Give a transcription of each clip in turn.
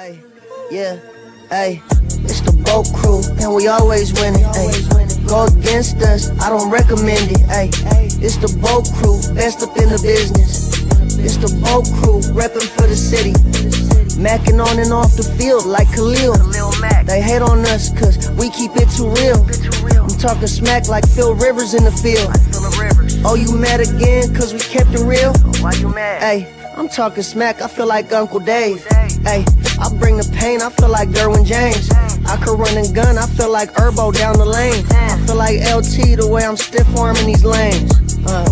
Hey, yeah, hey, it's the boat crew, and we always winning. Hey, go against us, I don't recommend it. Hey, it's the boat crew, best up in the business. It's the boat crew, repping for the city. Macking on and off the field like Khalil. They hate on us cause we keep it too real. I'm talking smack like Phil Rivers in the field. Oh, you mad again cause we kept it real? Why you mad? Hey, I'm talking smack, I feel like Uncle Dave. Hey, I bring the pain, I feel like Derwin James. I could run and gun, I feel like Herbo down the lane. I feel like LT the way I'm stiff arming these lanes.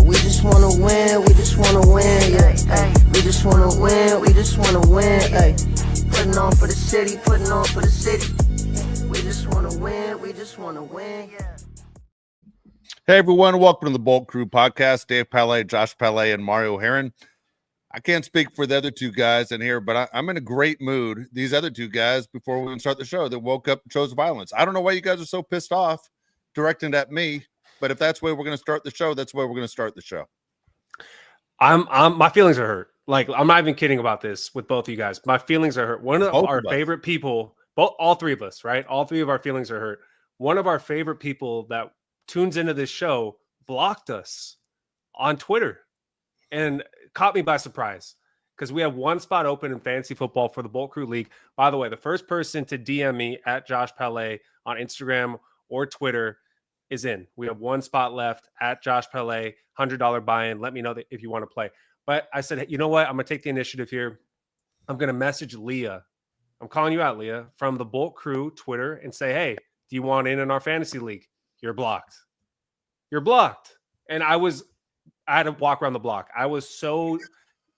We just wanna win, we just wanna win, yeah. Ay, we just wanna win, we just wanna win, ay. Putting on for the city, putting on for the city. We just wanna win, we just wanna win, yeah. Hey everyone, welcome to the Bolt Crew podcast. Dave Palais, Josh Palais, and Mario Heron. I can't speak for the other two guys in here, but I'm in a great mood. These other two guys, before we even start the show, that woke up and chose violence. I don't know why you guys are so pissed off directing it at me, but if that's the way we're going to start the show, that's the way we're going to start the show. My feelings are hurt. Like, I'm not even kidding about this with both of you guys. My feelings are hurt. One of our favorite people, all three of us, right? All three of our feelings are hurt. One of our favorite people that tunes into this show blocked us on Twitter and caught me by surprise because we have one spot open in fantasy football for the Bolt Crew League. By the way, the first person to DM me at Josh Palais on Instagram or Twitter is in. We have one spot left at Josh Palais, $100 buy-in. Let me know that if you want to play. But I said, hey, you know what? I'm going to take the initiative here. I'm going to message Leah. I'm calling you out, Leah, from the Bolt Crew Twitter and say, hey, do you want in our fantasy league? You're blocked. You're blocked. And I had to walk around the block. I was so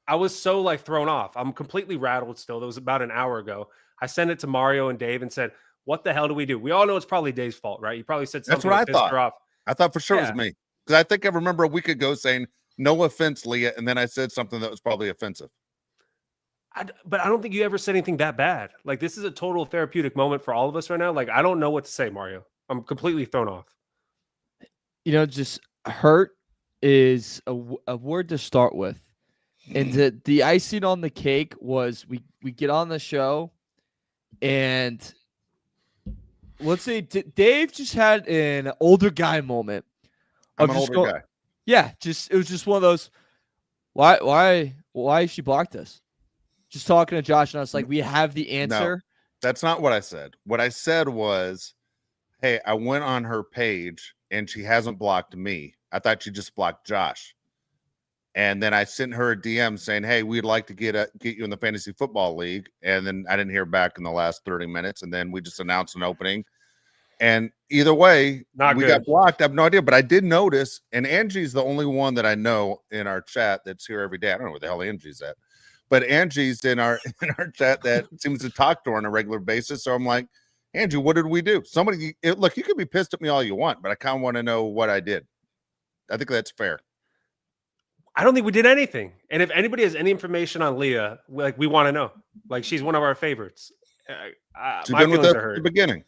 like thrown off. I'm completely rattled still. That was about an hour ago. I sent it to Mario and Dave and said, what the hell do we do? We all know it's probably Dave's fault, right? You probably said something that pissed her off. I thought for sure it was me. Because I think I remember a week ago saying, no offense, Leah, and then I said something that was probably offensive. But I don't think you ever said anything that bad. Like, this is a total therapeutic moment for all of us right now. Like, I don't know what to say, Mario. I'm completely thrown off. You know, just hurt is a word to start with. And the icing on the cake was we get on the show and let's say Dave just had an older guy moment. I'm an older guy. Yeah, it was just one of those. Why she blocked us? Just talking to Josh and us like we have the answer. No, that's not what I said. What I said was, hey, I went on her page and she hasn't blocked me. I thought she just blocked Josh. And then I sent her a DM saying, hey, we'd like to get you in the fantasy football league. And then I didn't hear back in the last 30 minutes. And then we just announced an opening. And either way, we got blocked. I have no idea. But I did notice, and Angie's the only one that I know in our chat that's here every day. I don't know where the hell Angie's at. But Angie's in our chat that seems to talk to her on a regular basis. So I'm like, Angie, what did we do? Look, you could be pissed at me all you want, but I kind of want to know what I did. I think that's fair. I don't think we did anything. And if anybody has any information on Leah, we want to know. Like, she's one of our favorites. She's been with us at the beginning.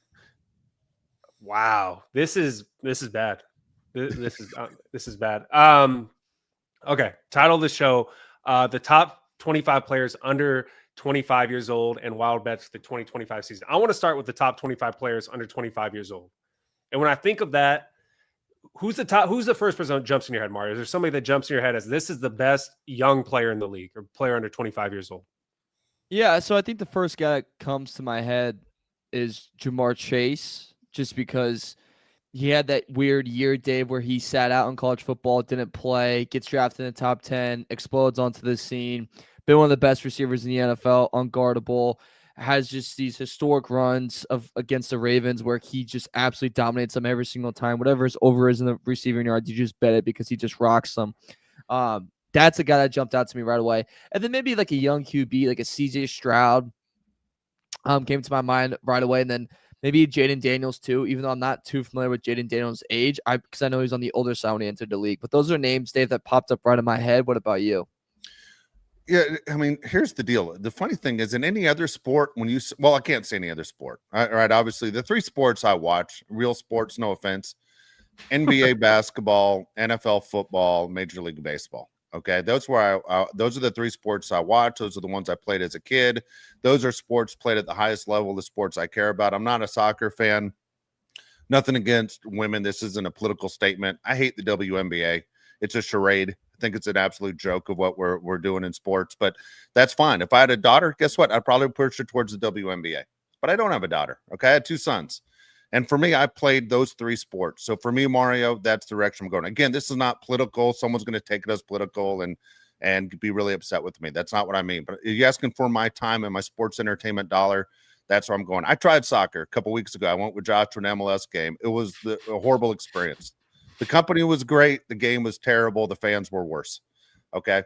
Wow, this is bad. This is bad. Okay, title of the show: the top 25 players under 25 years old and wild bets for the 2025 season. I want to start with the top 25 players under 25 years old. And when I think of that, who's the first person that jumps in your head, Mario? Is there somebody that jumps in your head as this is the best young player in the league or player under 25 years old? Yeah, so I think the first guy that comes to my head is Jamar Chase, just because he had that weird year, Dave, where he sat out in college football, didn't play, gets drafted in the top 10, explodes onto the scene, been one of the best receivers in the NFL, unguardable, has just these historic runs against the Ravens where he just absolutely dominates them every single time. Whatever his over is in the receiving yards, you just bet it because he just rocks them. That's a guy that jumped out to me right away. And then maybe like a young QB, like a CJ Stroud came to my mind right away. And then maybe Jaden Daniels too, even though I'm not too familiar with Jaden Daniels' age, because I know he's on the older side when he entered the league. But those are names, Dave, that popped up right in my head. What about you? Yeah, I mean, here's the deal. The funny thing is, in any other sport, I can't say any other sport. All right, obviously, the three sports I watch, real sports, no offense, NBA basketball, NFL football, Major League Baseball. Okay, those are the three sports I watch. Those are the ones I played as a kid. Those are sports played at the highest level, the sports I care about. I'm not a soccer fan. Nothing against women. This isn't a political statement. I hate the WNBA. It's a charade. I think it's an absolute joke of what we're doing in sports, but that's fine. If I had a daughter, guess what? I'd probably push her towards the WNBA. But I don't have a daughter. Okay, I had 2 sons. And for me, I played those 3 sports. So for me, Mario, that's the direction I'm going. Again, this is not political. Someone's going to take it as political and be really upset with me. That's not what I mean. But if you're asking for my time and my sports entertainment dollar, that's where I'm going. I tried soccer a couple weeks ago. I went with Josh to an MLS game. It was a horrible experience. The company was great. The game was terrible. The fans were worse. Okay.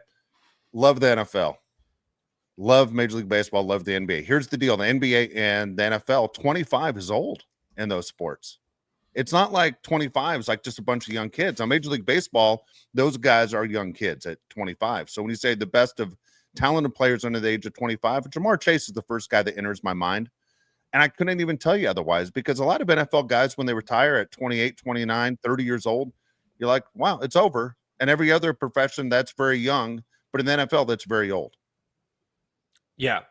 Love the NFL. Love Major League Baseball. Love the NBA. Here's the deal. The NBA and the NFL, 25 is old in those sports. It's not like 25 is like just a bunch of young kids. On Major League Baseball, those guys are young kids at 25. So when you say the best of talented players under the age of 25, Jamar Chase is the first guy that enters my mind. And I couldn't even tell you otherwise, because a lot of NFL guys, when they retire at 28, 29, 30 years old, you're like, wow, it's over. And every other profession, that's very young. But in the NFL, that's very old. Yeah.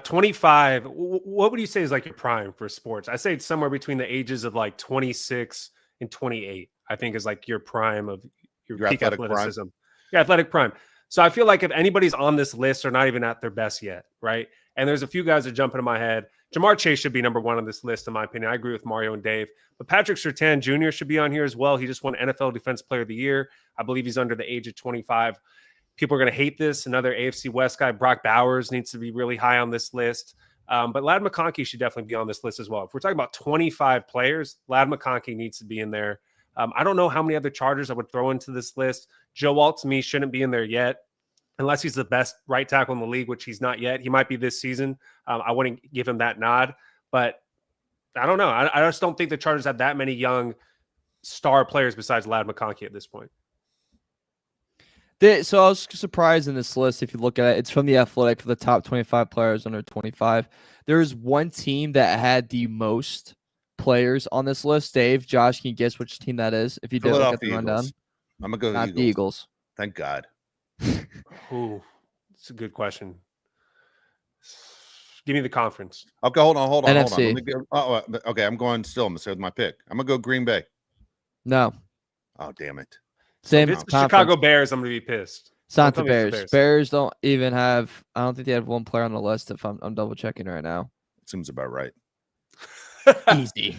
25. What would you say is like your prime for sports? I say it's somewhere between the ages of like 26 and 28, I think is like your prime of your peak athleticism. Prime. Yeah, athletic prime. So I feel like if anybody's on this list, they're not even at their best yet, right? And there's a few guys that jump into my head. Jamar Chase should be number 1 on this list, in my opinion. I agree with Mario and Dave. But Patrick Surtain Jr. should be on here as well. He just won NFL Defensive Player of the Year. I believe he's under the age of 25. People are going to hate this. Another AFC West guy, Brock Bowers, needs to be really high on this list. But Ladd McConkey should definitely be on this list as well. If we're talking about 25 players, Ladd McConkey needs to be in there. I don't know how many other Chargers I would throw into this list. Joe Alt, to me, shouldn't be in there yet, unless he's the best right tackle in the league, which he's not yet. He might be this season. I wouldn't give him that nod. But I don't know. I just don't think the Chargers have that many young star players besides Ladd McConkey at this point. So I was surprised in this list. If you look at it, it's from The Athletic for the top 25 players under 25. There's one team that had the most players on this list. Dave, Josh, can you guess which team that is? If you did look at the rundown. I'm going to go Not the Eagles. Thank God. Ooh, it's a good question. Give me the conference. Okay, hold on. NFC. Okay, I'm going still. I'm going to say with my pick. I'm going to go Green Bay. No. Oh, damn it. Same. If it's the Chicago Bears, I'm going to be pissed. It's not the Bears. Bears don't even have. I don't think they have one player on the list. If I'm double checking right now. Seems about right. Easy.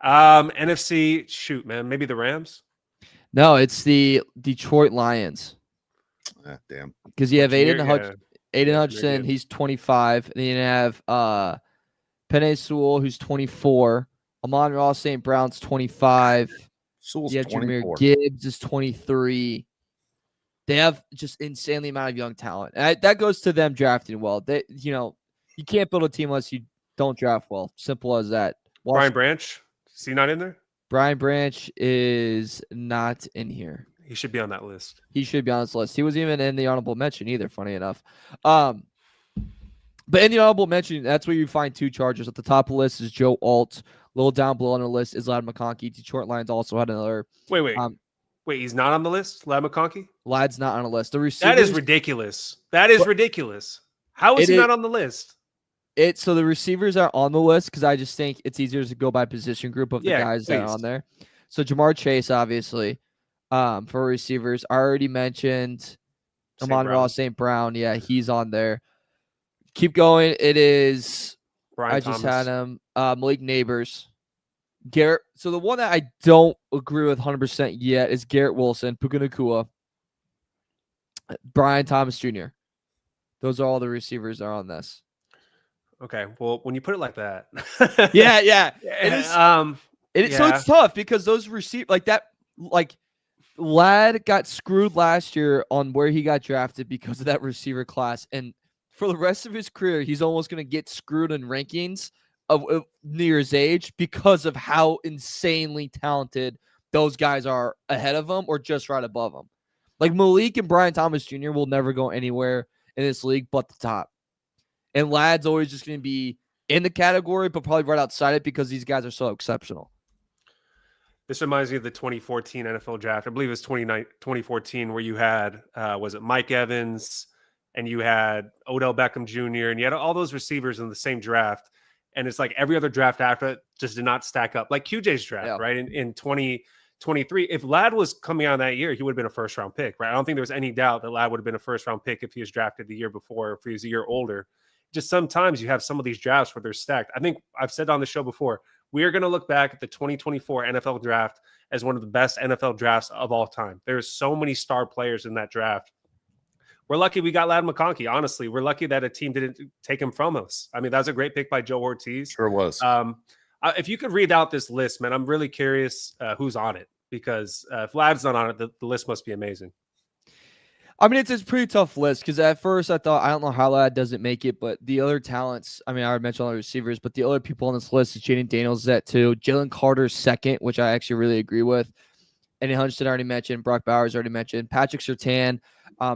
NFC. Shoot, man. Maybe the Rams. No, it's the Detroit Lions. Damn. Because you have Aiden Hutchinson. He's 25. And then you have Penei Sewell, who's 24. Amon-Ra St. Brown's 25. Sewell's yeah, 24. Jahmyr Gibbs is 23. They have just insanely amount of young talent. And that goes to them drafting well. You can't build a team unless you don't draft well. Simple as that. Brian Branch, is he not in there? Brian Branch is not in here. He should be on that list. He should be on this list. He wasn't even in the honorable mention either, funny enough. But in the honorable mention, that's where you find 2 Chargers. At the top of the list is Joe Alt. A little down below on the list is Ladd McConkey. Detroit Lions also had another. Wait, he's not on the list? Ladd McConkey? Ladd's not on the list. The receivers, that is ridiculous. Ridiculous. How is he not on the list? So the receivers are on the list because I just think it's easier to go by position group of the guys that are on there. So Jamar Chase, obviously, for receivers. I already mentioned Amon-Ra St. Brown. Yeah, he's on there. Keep going. It is Brian Thomas. Just had him. Malik Neighbors. Garrett. So the one that I don't agree with 100% yet is Garrett Wilson, Puka Nacua, Brian Thomas Jr. Those are all the receivers that are on this. Okay, well, when you put it like that, yeah, it is. So it's tough because those Ladd got screwed last year on where he got drafted because of that receiver class, and for the rest of his career, he's almost going to get screwed in rankings of near his age because of how insanely talented those guys are ahead of him or just right above him. Like Malik and Brian Thomas Jr. will never go anywhere in this league but the top. And Ladd's always just going to be in the category, but probably right outside it because these guys are so exceptional. This reminds me of the 2014 NFL draft. I believe it was 2014 where you had, was it Mike Evans and you had Odell Beckham Jr. and you had all those receivers in the same draft. And it's like every other draft after it just did not stack up. Like QJ's draft, right? In 2023, if Ladd was coming out that year, he would have been a first-round pick, right? I don't think there was any doubt that Ladd would have been a first-round pick if he was drafted the year before, or if he was a year older. Just sometimes you have some of these drafts where they're stacked. I think I've said on the show before, we are going to look back at the 2024 NFL draft as one of the best NFL drafts of all time. There's so many star players in that draft. We're lucky we got Ladd McConkey. Honestly, we're lucky that a team didn't take him from us. I mean, that was a great pick by Joe Ortiz. Sure was. If you could read out this list, man, I'm really curious who's on it, because if Ladd's not on it, the list must be amazing. I mean, it's a pretty tough list because at first I thought, I don't know how Ladd doesn't make it, but the other talents, I mean, I already mentioned all the receivers, but the other people on this list is Jaden Daniels is at 2, Jalen Carter's 2nd, which I actually really agree with. And Hunchton already mentioned, Brock Bowers already mentioned. Patrick Surtain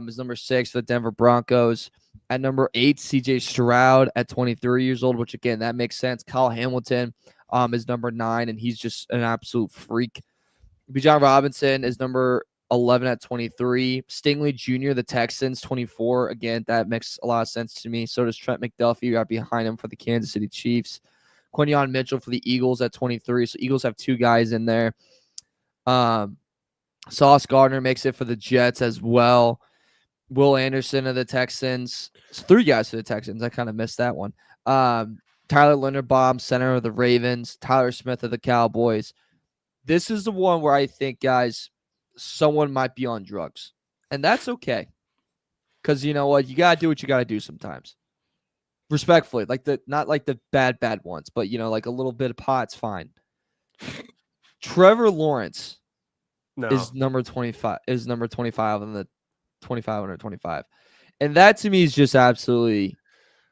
is number 6 for the Denver Broncos. At number 8, CJ Stroud at 23 years old, which again, that makes sense. Kyle Hamilton is number 9, and he's just an absolute freak. Bijan Robinson is number 11 at 23. Stingley Jr., the Texans, 24. Again, that makes a lot of sense to me. So does Trent McDuffie right behind him for the Kansas City Chiefs. Quinyon Mitchell for the Eagles at 23. So Eagles have 2 guys in there. Sauce Gardner makes it for the Jets as well. Will Anderson of the Texans. It's 3 guys for the Texans. I kind of missed that one. Tyler Linderbaum, center of the Ravens. Tyler Smith of the Cowboys. This is the one where I think, guys, someone might be on drugs. And that's okay. Because you know what? You got to do what you got to do sometimes. Respectfully. Not like the bad ones, but, like a little bit of pot's fine. Trevor Lawrence is number 25 on the 25 under 25. And that to me is just absolutely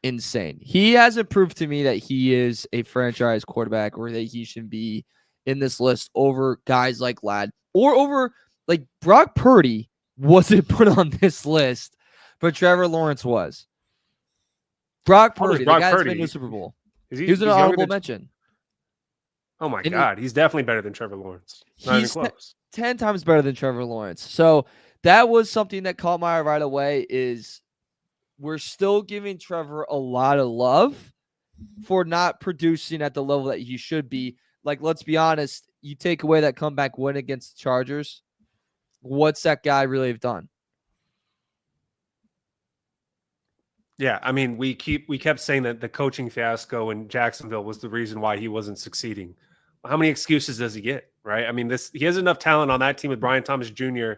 insane. He hasn't proved to me that he is a franchise quarterback or that he should be in this list over guys like Ladd or over like Brock Purdy wasn't put on this list, but Trevor Lawrence was. Brock Purdy, the guy that's been to the Super Bowl. He was an honorable mention. Oh my God, he's definitely better than Trevor Lawrence. Not even close. 10 times better than Trevor Lawrence. So that was something that caught my eye right away is we're still giving Trevor a lot of love for not producing at the level that he should be. Like, let's be honest, you take away that comeback win against the Chargers, what's that guy really have done? Yeah, I mean, we kept saying that the coaching fiasco in Jacksonville was the reason why he wasn't succeeding. How many excuses does he get, right? I mean, he has enough talent on that team with Brian Thomas Jr.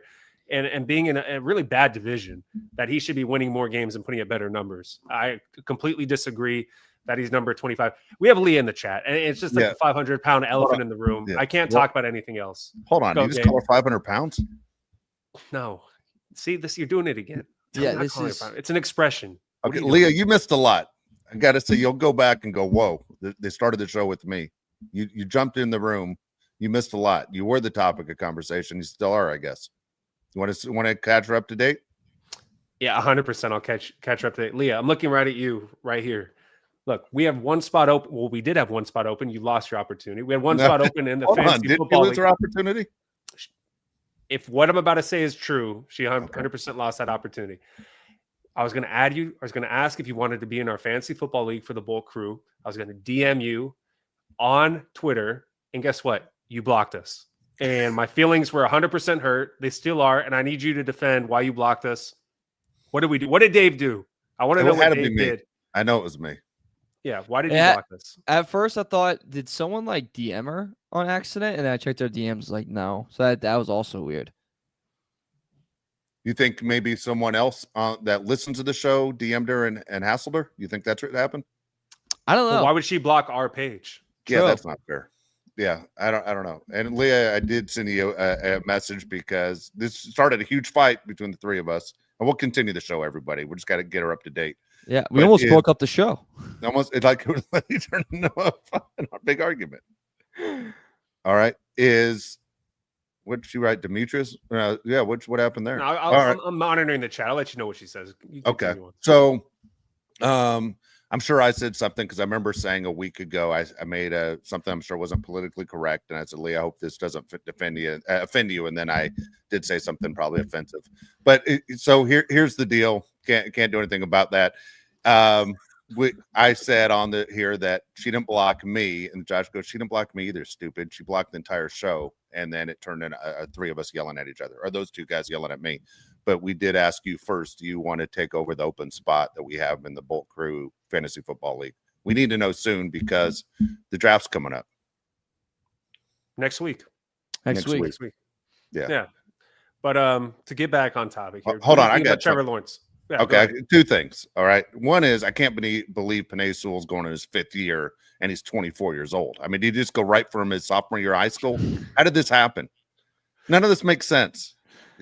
and being in a really bad division that he should be winning more games and putting up better numbers. I completely disagree that he's number 25. We have Leah in the chat, and it's just like the 500-pound elephant in the room. Yeah. I can't talk about anything else. Hold on. You just call her 500 pounds? No. See, you're doing it again. It's an expression. Okay, Leah, you missed a lot. I got to say, you'll go back and go, whoa, they started the show with me. You jumped in the room. You missed a lot. You were the topic of conversation. You still are, I guess. You want to catch her up to date? Yeah, 100%. I'll catch her up to date. Leah, I'm looking right at you right here. Look, we have one spot open. Well, we did have one spot open. You lost your opportunity. We had one spot open in the fantasy did football you lose league. Her opportunity? If what I'm about to say is true, she 100% lost that opportunity. I was going to add you. I was going to ask if you wanted to be in our fantasy football league for the Bull Crew. I was going to DM you on Twitter, and guess what? You blocked us. And my feelings were 100% hurt. They still are, and I need you to defend why you blocked us. What did we do? What did Dave do? I want to know what Dave did. I know it was me. Yeah, why did you block us? At first, I thought, did someone like DM her on accident? And then I checked their DMs, like, no. So that was also weird. You think maybe someone else that listens to the show DM'd her and hassled her? You think that's what happened? I don't know. Well, why would she block our page? Yeah, that's not fair. Yeah, I don't know. And Leah, I did send you a message because this started a huge fight between the three of us, and we'll continue the show. Everybody, we just got to get her up to date. Yeah, we almost broke up the show. It turned into a big argument. All right, what did she write, Demetrius? Yeah, what happened there? No, I'm monitoring the chat. I'll let you know what she says. Okay, so I'm sure I said something because I remember saying a week ago I made something I'm sure wasn't politically correct, and I said, Leah, I hope this doesn't offend you. And then I did say something probably offensive. But so here's the deal. Can't do anything about that. I said on here that she didn't block me, and Josh goes, she didn't block me either, stupid. She blocked the entire show, and then it turned into three of us yelling at each other, or those two guys yelling at me. But we did ask you first, do you want to take over the open spot that we have in the Bolt Crew Fantasy Football League? We need to know soon because the draft's coming up. Next week. Next week. Yeah. But to get back on topic here. Hold on. I got Trevor Lawrence. Yeah, okay, two things. All right. One is I can't believe Penei Sewell's going in his 5th year and he's 24 years old. I mean, did he just go right from his sophomore year of high school? How did this happen? None of this makes sense.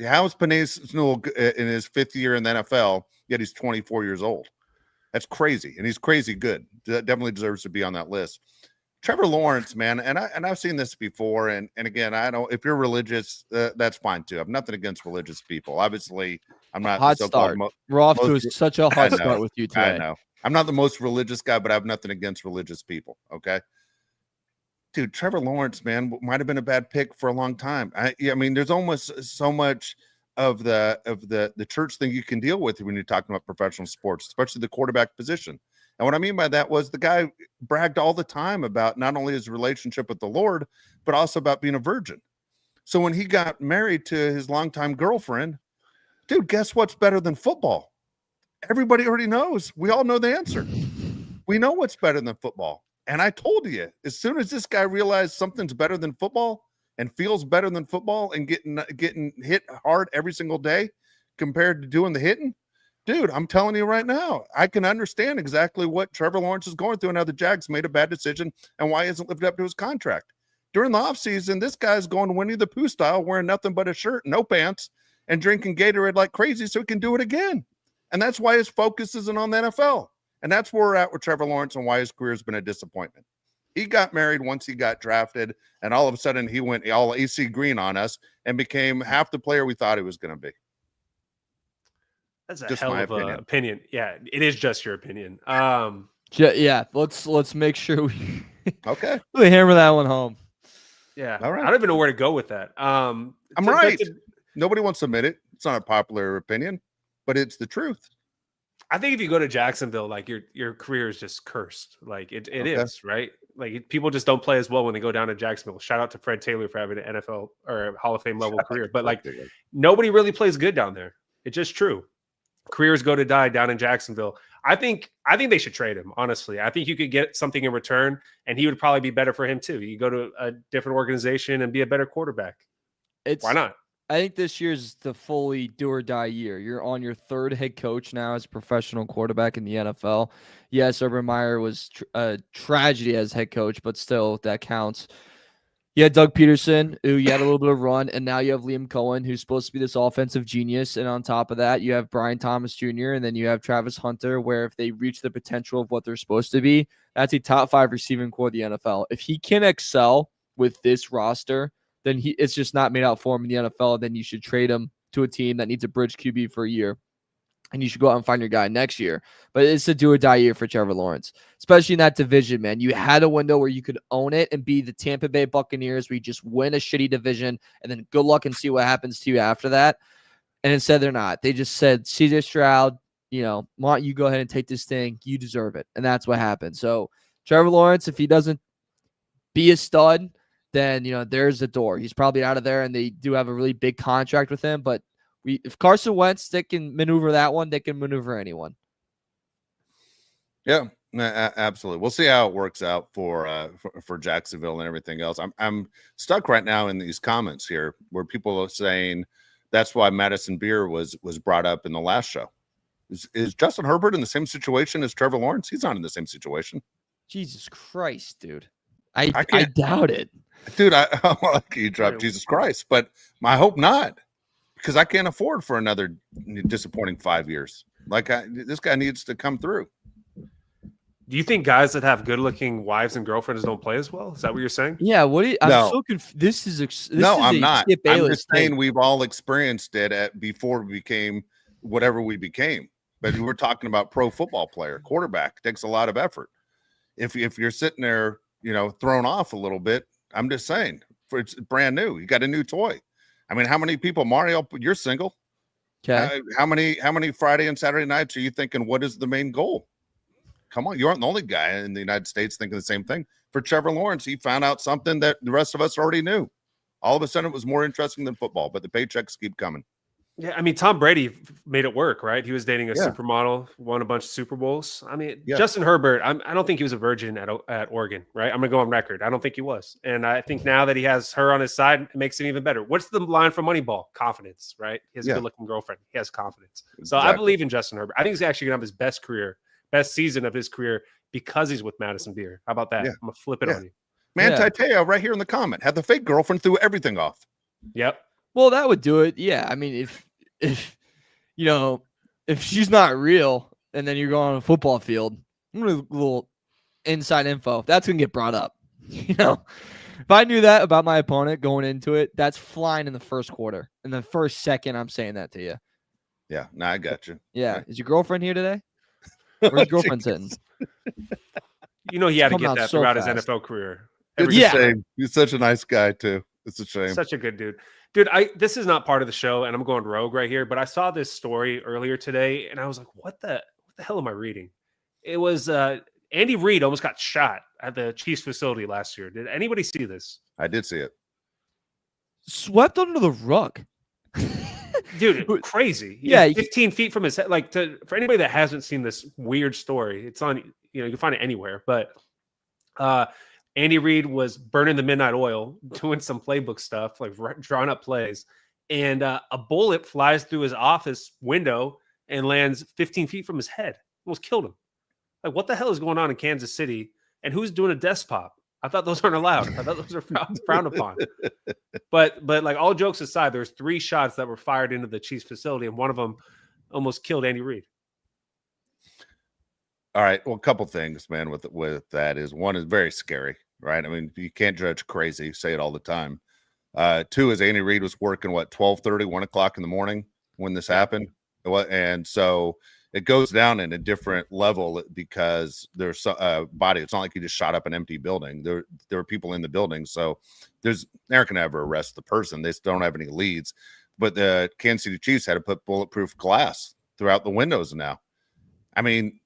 How is Penei Sewell in his 5th year in the NFL, yet he's 24 years old? That's crazy. And he's crazy good. Definitely deserves to be on that list. Trevor Lawrence, man, and I've seen this before. And again, I don't, if you're religious, that's fine too. I have nothing against religious people. Obviously, I'm not hot start. We're off to such a hot start with you today. I know. I'm not the most religious guy, but I have nothing against religious people. Okay. Dude, Trevor Lawrence, man, might have been a bad pick for a long time. I mean, there's almost so much of the church thing you can deal with when you're talking about professional sports, especially the quarterback position. And what I mean by that was the guy bragged all the time about not only his relationship with the Lord, but also about being a virgin. So when he got married to his longtime girlfriend, dude, guess what's better than football? Everybody already knows. We all know the answer. We know what's better than football. And I told you, as soon as this guy realized something's better than football and feels better than football and getting hit hard every single day compared to doing the hitting, dude, I'm telling you right now, I can understand exactly what Trevor Lawrence is going through and how the Jags made a bad decision and why he hasn't lived up to his contract. During the offseason, this guy's going Winnie the Pooh style, wearing nothing but a shirt, no pants, and drinking Gatorade like crazy so he can do it again. And that's why his focus isn't on the NFL. And that's where we're at with Trevor Lawrence and why his career has been a disappointment. He got married once he got drafted, and all of a sudden he went all AC green on us and became half the player we thought he was going to be. That's a just hell of an opinion. Yeah, it is just your opinion. Yeah, let's make sure we okay. we hammer that one home. Yeah, all right. I don't even know where to go with that. I'm right. Nobody wants to admit it. It's not a popular opinion, but it's the truth. I think if you go to Jacksonville, like your career is just cursed. Like it is, right? Like people just don't play as well when they go down to Jacksonville. Shout out to Fred Taylor for having an NFL or Hall of Fame level career. But like nobody really plays good down there. It's just true. Careers go to die down in Jacksonville. I think they should trade him, honestly. I think you could get something in return, and he would probably be better for him too. You go to a different organization and be a better quarterback. Why not? I think this year's the fully do or die year. You're on your 3rd head coach now as a professional quarterback in the NFL. Yes, Urban Meyer was a tragedy as head coach, but still that counts. You had Doug Peterson, who you had a little bit of run, and now you have Liam Cohen, who's supposed to be this offensive genius. And on top of that, you have Brian Thomas Jr., and then you have Travis Hunter, where if they reach the potential of what they're supposed to be, that's a top 5 receiving core of the NFL. If he can excel with this roster, then it's just not made out for him in the NFL. Then you should trade him to a team that needs a bridge QB for a year. And you should go out and find your guy next year. But it's a do or die year for Trevor Lawrence, especially in that division, man. You had a window where you could own it and be the Tampa Bay Buccaneers, where you just win a shitty division and then good luck and see what happens to you after that. And instead, they're not. They just said, CJ Stroud, why don't you go ahead and take this thing? You deserve it. And that's what happened. So Trevor Lawrence, if he doesn't be a stud, then, there's the door. He's probably out of there, and they do have a really big contract with him. But if Carson Wentz, they can maneuver that one, they can maneuver anyone. Yeah, absolutely. We'll see how it works out for Jacksonville and everything else. I'm stuck right now in these comments here where people are saying that's why Madison Beer was brought up in the last show. Is Justin Herbert in the same situation as Trevor Lawrence? He's not in the same situation. Jesus Christ, dude. I doubt it. Dude, I like you dropped Jesus Christ, but I hope not, because I can't afford for another disappointing 5 years. This guy needs to come through. Do you think guys that have good-looking wives and girlfriends don't play as well? Is that what you're saying? Yeah. I'm so confused. I'm not. I'm just saying we've all experienced it before we became whatever we became. but we're talking about pro football player, quarterback. Takes a lot of effort. If you're sitting there, thrown off a little bit, I'm just saying, it's brand new. You got a new toy. I mean, how many people, Mario? You're single. Okay. How many Friday and Saturday nights are you thinking? What is the main goal? Come on, you aren't the only guy in the United States thinking the same thing. For Trevor Lawrence, he found out something that the rest of us already knew. All of a sudden, it was more interesting than football, but the paychecks keep coming. Yeah, I mean, Tom Brady made it work, right? He was dating a supermodel, won a bunch of Super Bowls. I mean, Justin Herbert, I don't think he was a virgin at Oregon, right? I'm going to go on record. I don't think he was. And I think now that he has her on his side, it makes it even better. What's the line from Moneyball? Confidence, right? He has a good-looking girlfriend. He has confidence. So I believe in Justin Herbert. I think he's actually going to have his best season of his career because he's with Madison Beer. How about that? I'm going to flip it on you. Man, Titeo right here in the comment had the fake girlfriend threw everything off. Yep. Well, that would do it. Yeah. I mean, if she's not real and then you're going on a football field, I'm gonna a little inside info. That's going to get brought up. If I knew that about my opponent going into it, that's flying in the first quarter. In the first second, I'm saying that to you. Yeah. No, I got you. Yeah. Right. Is your girlfriend here today? Where's your girlfriend sitting? He had to get that throughout his NFL career. It's a shame. He's such a nice guy, too. It's a shame. Such a good dude. Dude, this is not part of the show, and I'm going rogue right here, but I saw this story earlier today, and I was like, what the hell am I reading? It was Andy Reid almost got shot at the Chiefs facility last year. Did anybody see this? I did see it. Swept under the rug. Dude, crazy. Yeah. 15 feet from his head. For anybody that hasn't seen this weird story, it's on, you can find it anywhere, but Andy Reid was burning the midnight oil, doing some playbook stuff, like drawing up plays. And a bullet flies through his office window and lands 15 feet from his head. Almost killed him. Like, what the hell is going on in Kansas City? And who's doing a desk pop? I thought those aren't allowed. I thought those are frowned upon. But like, all jokes aside, there's 3 shots that were fired into the Chiefs facility, and one of them almost killed Andy Reid. All right. Well, a couple things, man, with that is, one is very scary, right? I mean, you can't judge crazy. You say it all the time. 2 is Andy Reid was working, 12:30, 1 o'clock in the morning when this happened. And so it goes down in a different level because there's a body. It's not like you just shot up an empty building. There were people in the building. So they're not going to ever arrest the person. They still don't have any leads. But the Kansas City Chiefs had to put bulletproof glass throughout the windows now. I mean,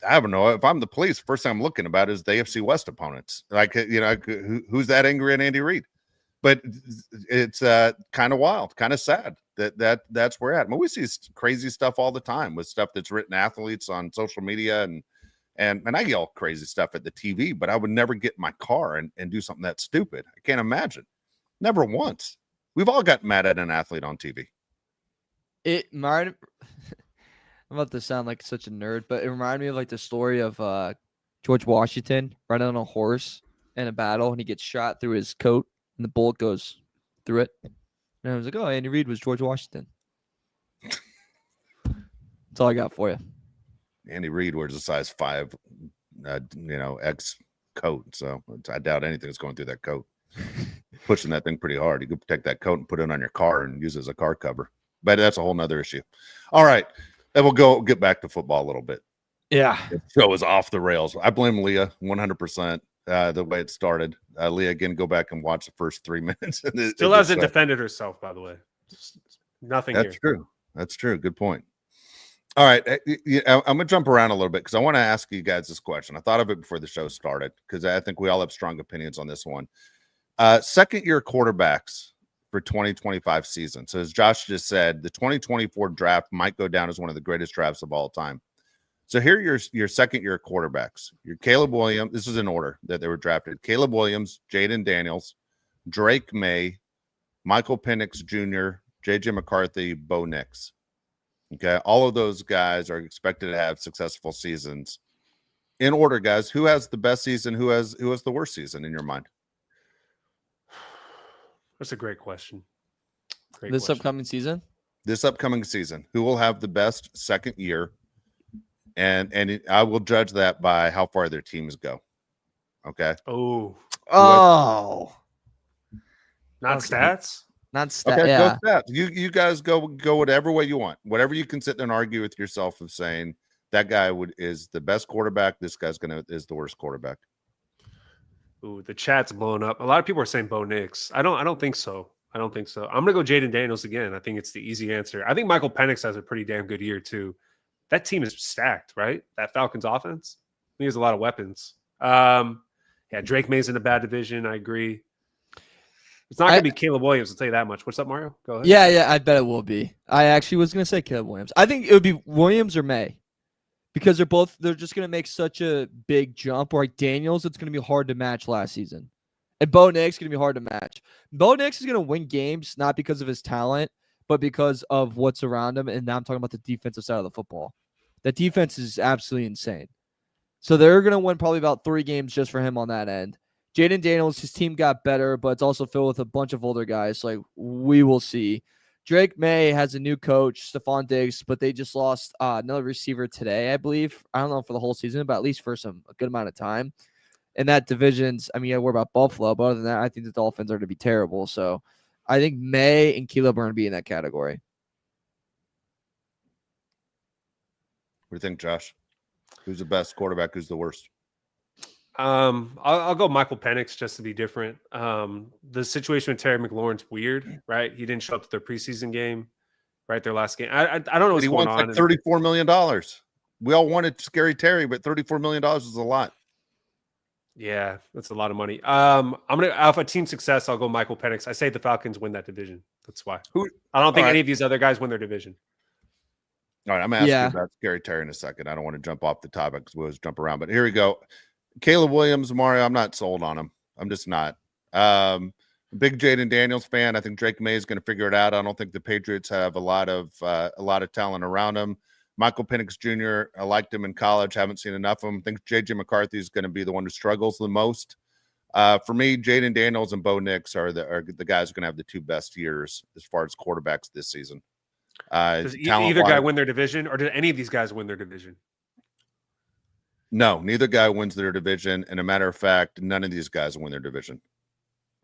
I don't know. If I'm the police, first thing I'm looking about is the AFC West opponents. Like, who's that angry at Andy Reid? But it's kind of wild, kind of sad that's where we're at. I mean, we see crazy stuff all the time with stuff that's written athletes on social media, and I yell crazy stuff at the TV, but I would never get in my car and do something that stupid. I can't imagine. Never once. We've all got mad at an athlete on TV. I'm about to sound like such a nerd, but it reminded me of like the story of George Washington riding on a horse in a battle, and he gets shot through his coat, and the bullet goes through it. And I was like, oh, Andy Reid was George Washington. That's all I got for you. Andy Reid wears a size 5, X coat, so I doubt anything's going through that coat. Pushing that thing pretty hard. You could take that coat and put it on your car and use it as a car cover. But that's a whole nother issue. All right. Then we'll get back to football a little bit. Yeah. The show is off the rails. I blame Leah 100%. The way it started. Leah, again, go back and watch the first 3 minutes. Still hasn't defended herself, by the way. Nothing. That's true. That's true. Good point. All right. I'm going to jump around a little bit because I want to ask you guys this question. I thought of it before the show started because I think we all have strong opinions on this one. Second-year quarterbacks for 2025 season. So as Josh just said, the 2024 draft might go down as one of the greatest drafts of all time. So here are your second-year quarterbacks. Your Caleb Williams. This is in order that they were drafted. Caleb Williams, Jaden Daniels, Drake May, Michael Penix Jr., J.J. McCarthy, Bo Nix. Okay, all of those guys are expected to have successful seasons. In order, guys, who has the best season? Who has the worst season in your mind? That's a great question. Upcoming season? This upcoming season, who will have the best second year? And I will judge that by how far their teams go. Okay. Oh. Oh. Not stats? Not stats. Okay, Yeah. go stats. You guys go whatever way you want. Whatever you can sit there and argue with yourself of saying that guy is the best quarterback. This guy's is the worst quarterback. Ooh, the chat's blown up. A lot of people are saying Bo Nix. I don't think so. I don't think so. I'm gonna go Jaden Daniels again. I think it's the easy answer. I think Michael Penix has a pretty damn good year too. That team is stacked, right? That Falcons offense. I think there's a lot of weapons. Yeah, Drake May's in a bad division. I agree. It's not going to be Caleb Williams, I'll tell you that much. What's up, Mario? Go ahead. Yeah, I bet it will be. I actually was going to say Caleb Williams. I think it would be Williams or May because they're just going to make such a big jump. Or like Daniels, it's going to be hard to match last season. And Bo Nix is going to be hard to match. Bo Nix is going to win games not because of his talent, but because of what's around him. And now I'm talking about the defensive side of the football. The defense is absolutely insane. So they're going to win probably about 3 games just for him on that end. Jaden Daniels, his team got better, but it's also filled with a bunch of older guys. Like, we will see. Drake May has a new coach, Stephon Diggs, but they just lost another receiver today, I believe. I don't know for the whole season, but at least for a good amount of time. And that division's, I mean, yeah, we're about Buffalo, but other than that, I think the Dolphins are going to be terrible. So I think May and Caleb are going to be in that category. What do you think, Josh? Who's the best quarterback? Who's the worst? I'll go Michael Penix just to be different. The situation with Terry McLaurin's weird, right? He didn't show up to their preseason game, right? Their last game. I don't know what's going on. Like $34 million. We all wanted Scary Terry, but $34 million is a lot. Yeah, that's a lot of money. I'm gonna alpha team success. I'll go Michael Penix. I say the Falcons win that division. That's why. I don't think any of these other guys win their division. All right, I'm asking about Scary Terry in a second. I don't want to jump off the topic because we'll just jump around. But here we go. Caleb Williams, Mario, I'm not sold on him. I'm just not. Big Jaden Daniels fan. I think Drake May is going to figure it out. I don't think the Patriots have a lot of talent around him. Michael Penix Jr., I liked him in college. Haven't seen enough of him. I think J.J. McCarthy is going to be the one who struggles the most. For me, Jaden Daniels and Bo Nix are the guys who are going to have the 2 best years as far as quarterbacks this season. Does either guy win their division, or did any of these guys win their division? No, neither guy wins their division. And a matter of fact, none of these guys win their division.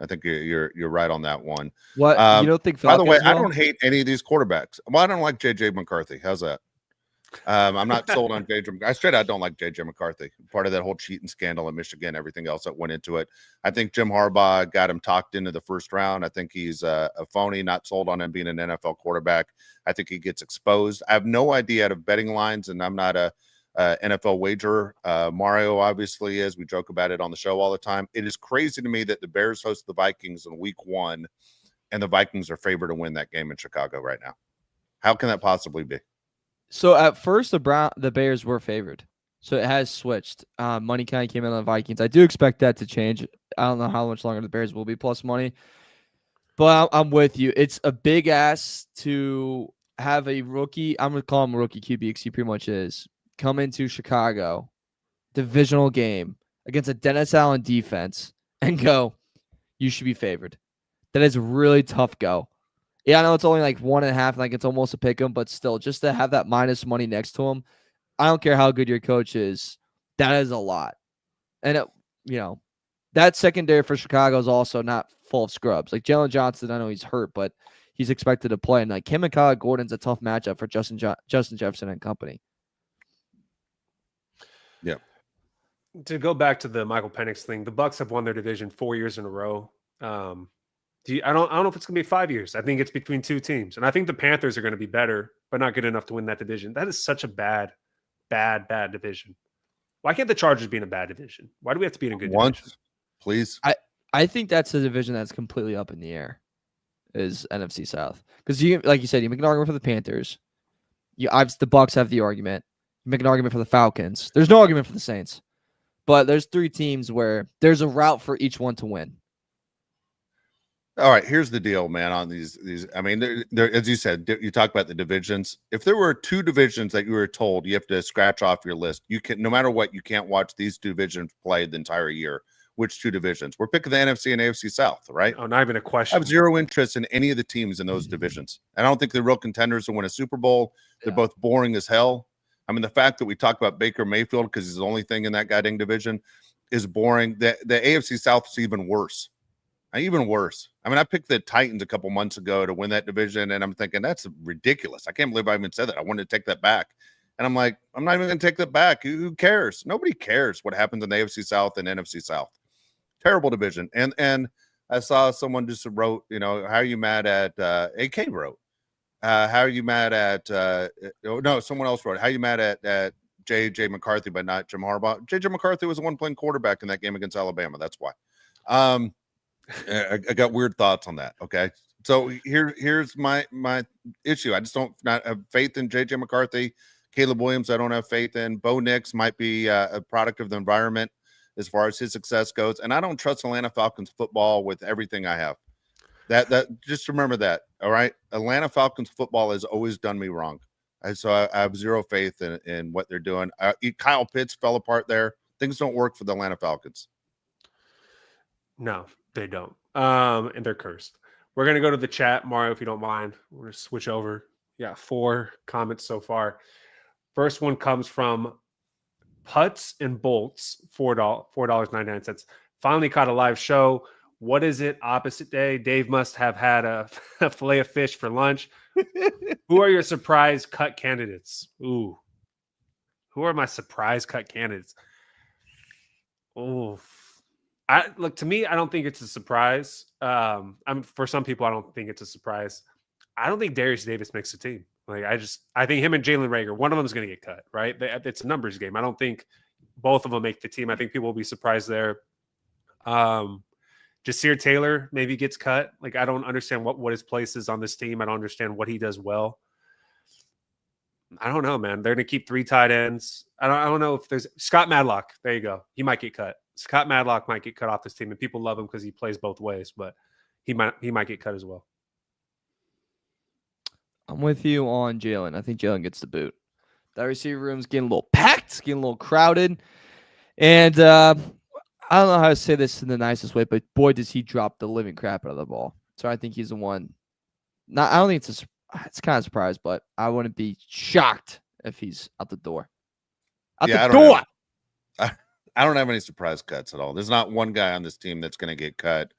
I think you're right on that one. What you don't think? By the way, I don't hate any of these quarterbacks. Well, I don't like JJ McCarthy. How's that? I'm not sold on JJ. I straight out don't like JJ McCarthy. Part of that whole cheating scandal in Michigan, everything else that went into it. I think Jim Harbaugh got him talked into the first round. I think he's a phony. Not sold on him being an NFL quarterback. I think he gets exposed. I have no idea out of betting lines, and I'm not a NFL wager. Mario obviously is. We joke about it on the show all the time. It is crazy to me that the Bears host the Vikings in week 1 and the Vikings are favored to win that game in Chicago right now. How can that possibly be? So at first the Bears were favored. So it has switched. Money kind of came in on the Vikings. I do expect that to change. I don't know how much longer the Bears will be plus money. But I'm with you. It's a big ass to have a rookie. I'm going to call him a rookie QB because he pretty much is. Come into Chicago, divisional game against a Dennis Allen defense and go, you should be favored. That is a really tough go. Yeah, I know it's only like 1.5, like it's almost a pick 'em, but still, just to have that minus money next to him, I don't care how good your coach is, that is a lot. And that secondary for Chicago is also not full of scrubs. Like Jalen Johnson, I know he's hurt, but he's expected to play. And like him and Kyle Gordon's a tough matchup for Justin Jefferson and company. Yeah. To go back to the Michael Penix thing, the Bucs have won their division 4 years in a row. I don't know if it's going to be 5 years. I think it's between 2 teams, and I think the Panthers are going to be better, but not good enough to win that division. That is such a bad division. Why can't the Chargers be in a bad division? Why do we have to be in a good division? Please. I think that's a division that's completely up in the air. Is NFC South because like you said, you make an argument for the Panthers. The Bucs have the argument. You make an argument for the Falcons. There's no argument for the Saints, but there's 3 teams where there's a route for each one to win. All right, here's the deal, man. On these, I mean, there, as you said, you talk about the divisions. If there were 2 divisions that you were told you have to scratch off your list, you can, no matter what, you can't watch these divisions play the entire year. Which 2 divisions? We're picking the NFC and AFC South, right? Oh, not even a question. I have zero interest in any of the teams in those divisions. I don't think they're real contenders to win a Super Bowl. They're both boring as hell. I mean, the fact that we talk about Baker Mayfield because he's the only thing in that goddamn division is boring. The AFC South is even worse. Even worse. I mean, I picked the Titans a couple months ago to win that division, and I'm thinking that's ridiculous. I can't believe I even said that. I wanted to take that back. And I'm like, I'm not even going to take that back. Who cares? Nobody cares what happens in the AFC South and NFC South. Terrible division. And I saw someone just wrote, how are you mad at AK wrote? How are you mad at no, someone else wrote, how are you mad at JJ McCarthy but not Jim Harbaugh? JJ McCarthy was the one playing quarterback in that game against Alabama. That's why. I got weird thoughts on that. Okay. So here's my issue. I just don't not have faith in JJ McCarthy. Caleb Williams, I don't have faith in. Bo Nix might be a product of the environment as far as his success goes. And I don't trust Atlanta Falcons football with everything I have. That just remember that. All right. Atlanta Falcons football has always done me wrong. So I have zero faith in what they're doing. Kyle Pitts fell apart there. Things don't work for the Atlanta Falcons. No, they don't. And they're cursed. We're going to go to the chat, Mario, if you don't mind. We're going to switch over. Yeah, 4 comments so far. First one comes from Putts and Bolts, $4.99. Finally caught a live show. What is it? Opposite day. Dave must have had a fillet of fish for lunch. Who are your surprise cut candidates? Ooh. Who are my surprise cut candidates? Oh. Look, to me, I don't think it's a surprise. For some people, I don't think it's a surprise. I don't think Darius Davis makes the team. Like, I think him and Jalen Reagor, one of them is going to get cut, right? It's a numbers game. I don't think both of them make the team. I think people will be surprised there. Jasir Taylor maybe gets cut. Like, I don't understand what his place is on this team. I don't understand what he does well. I don't know, man. They're going to keep 3 tight ends. I don't know if there's Scott Madlock. There you go. He might get cut. Scott Madlock might get cut off this team, and people love him because he plays both ways, but he might get cut as well. I'm with you on Jalen. I think Jalen gets the boot. That receiver room's getting a little packed, getting a little crowded. And I don't know how to say this in the nicest way, but boy, does he drop the living crap out of the ball. So I think he's the one. I don't think it's kind of a surprise, but I wouldn't be shocked if he's out the door. I don't have any surprise cuts at all. There's not one guy on this team that's going to get cut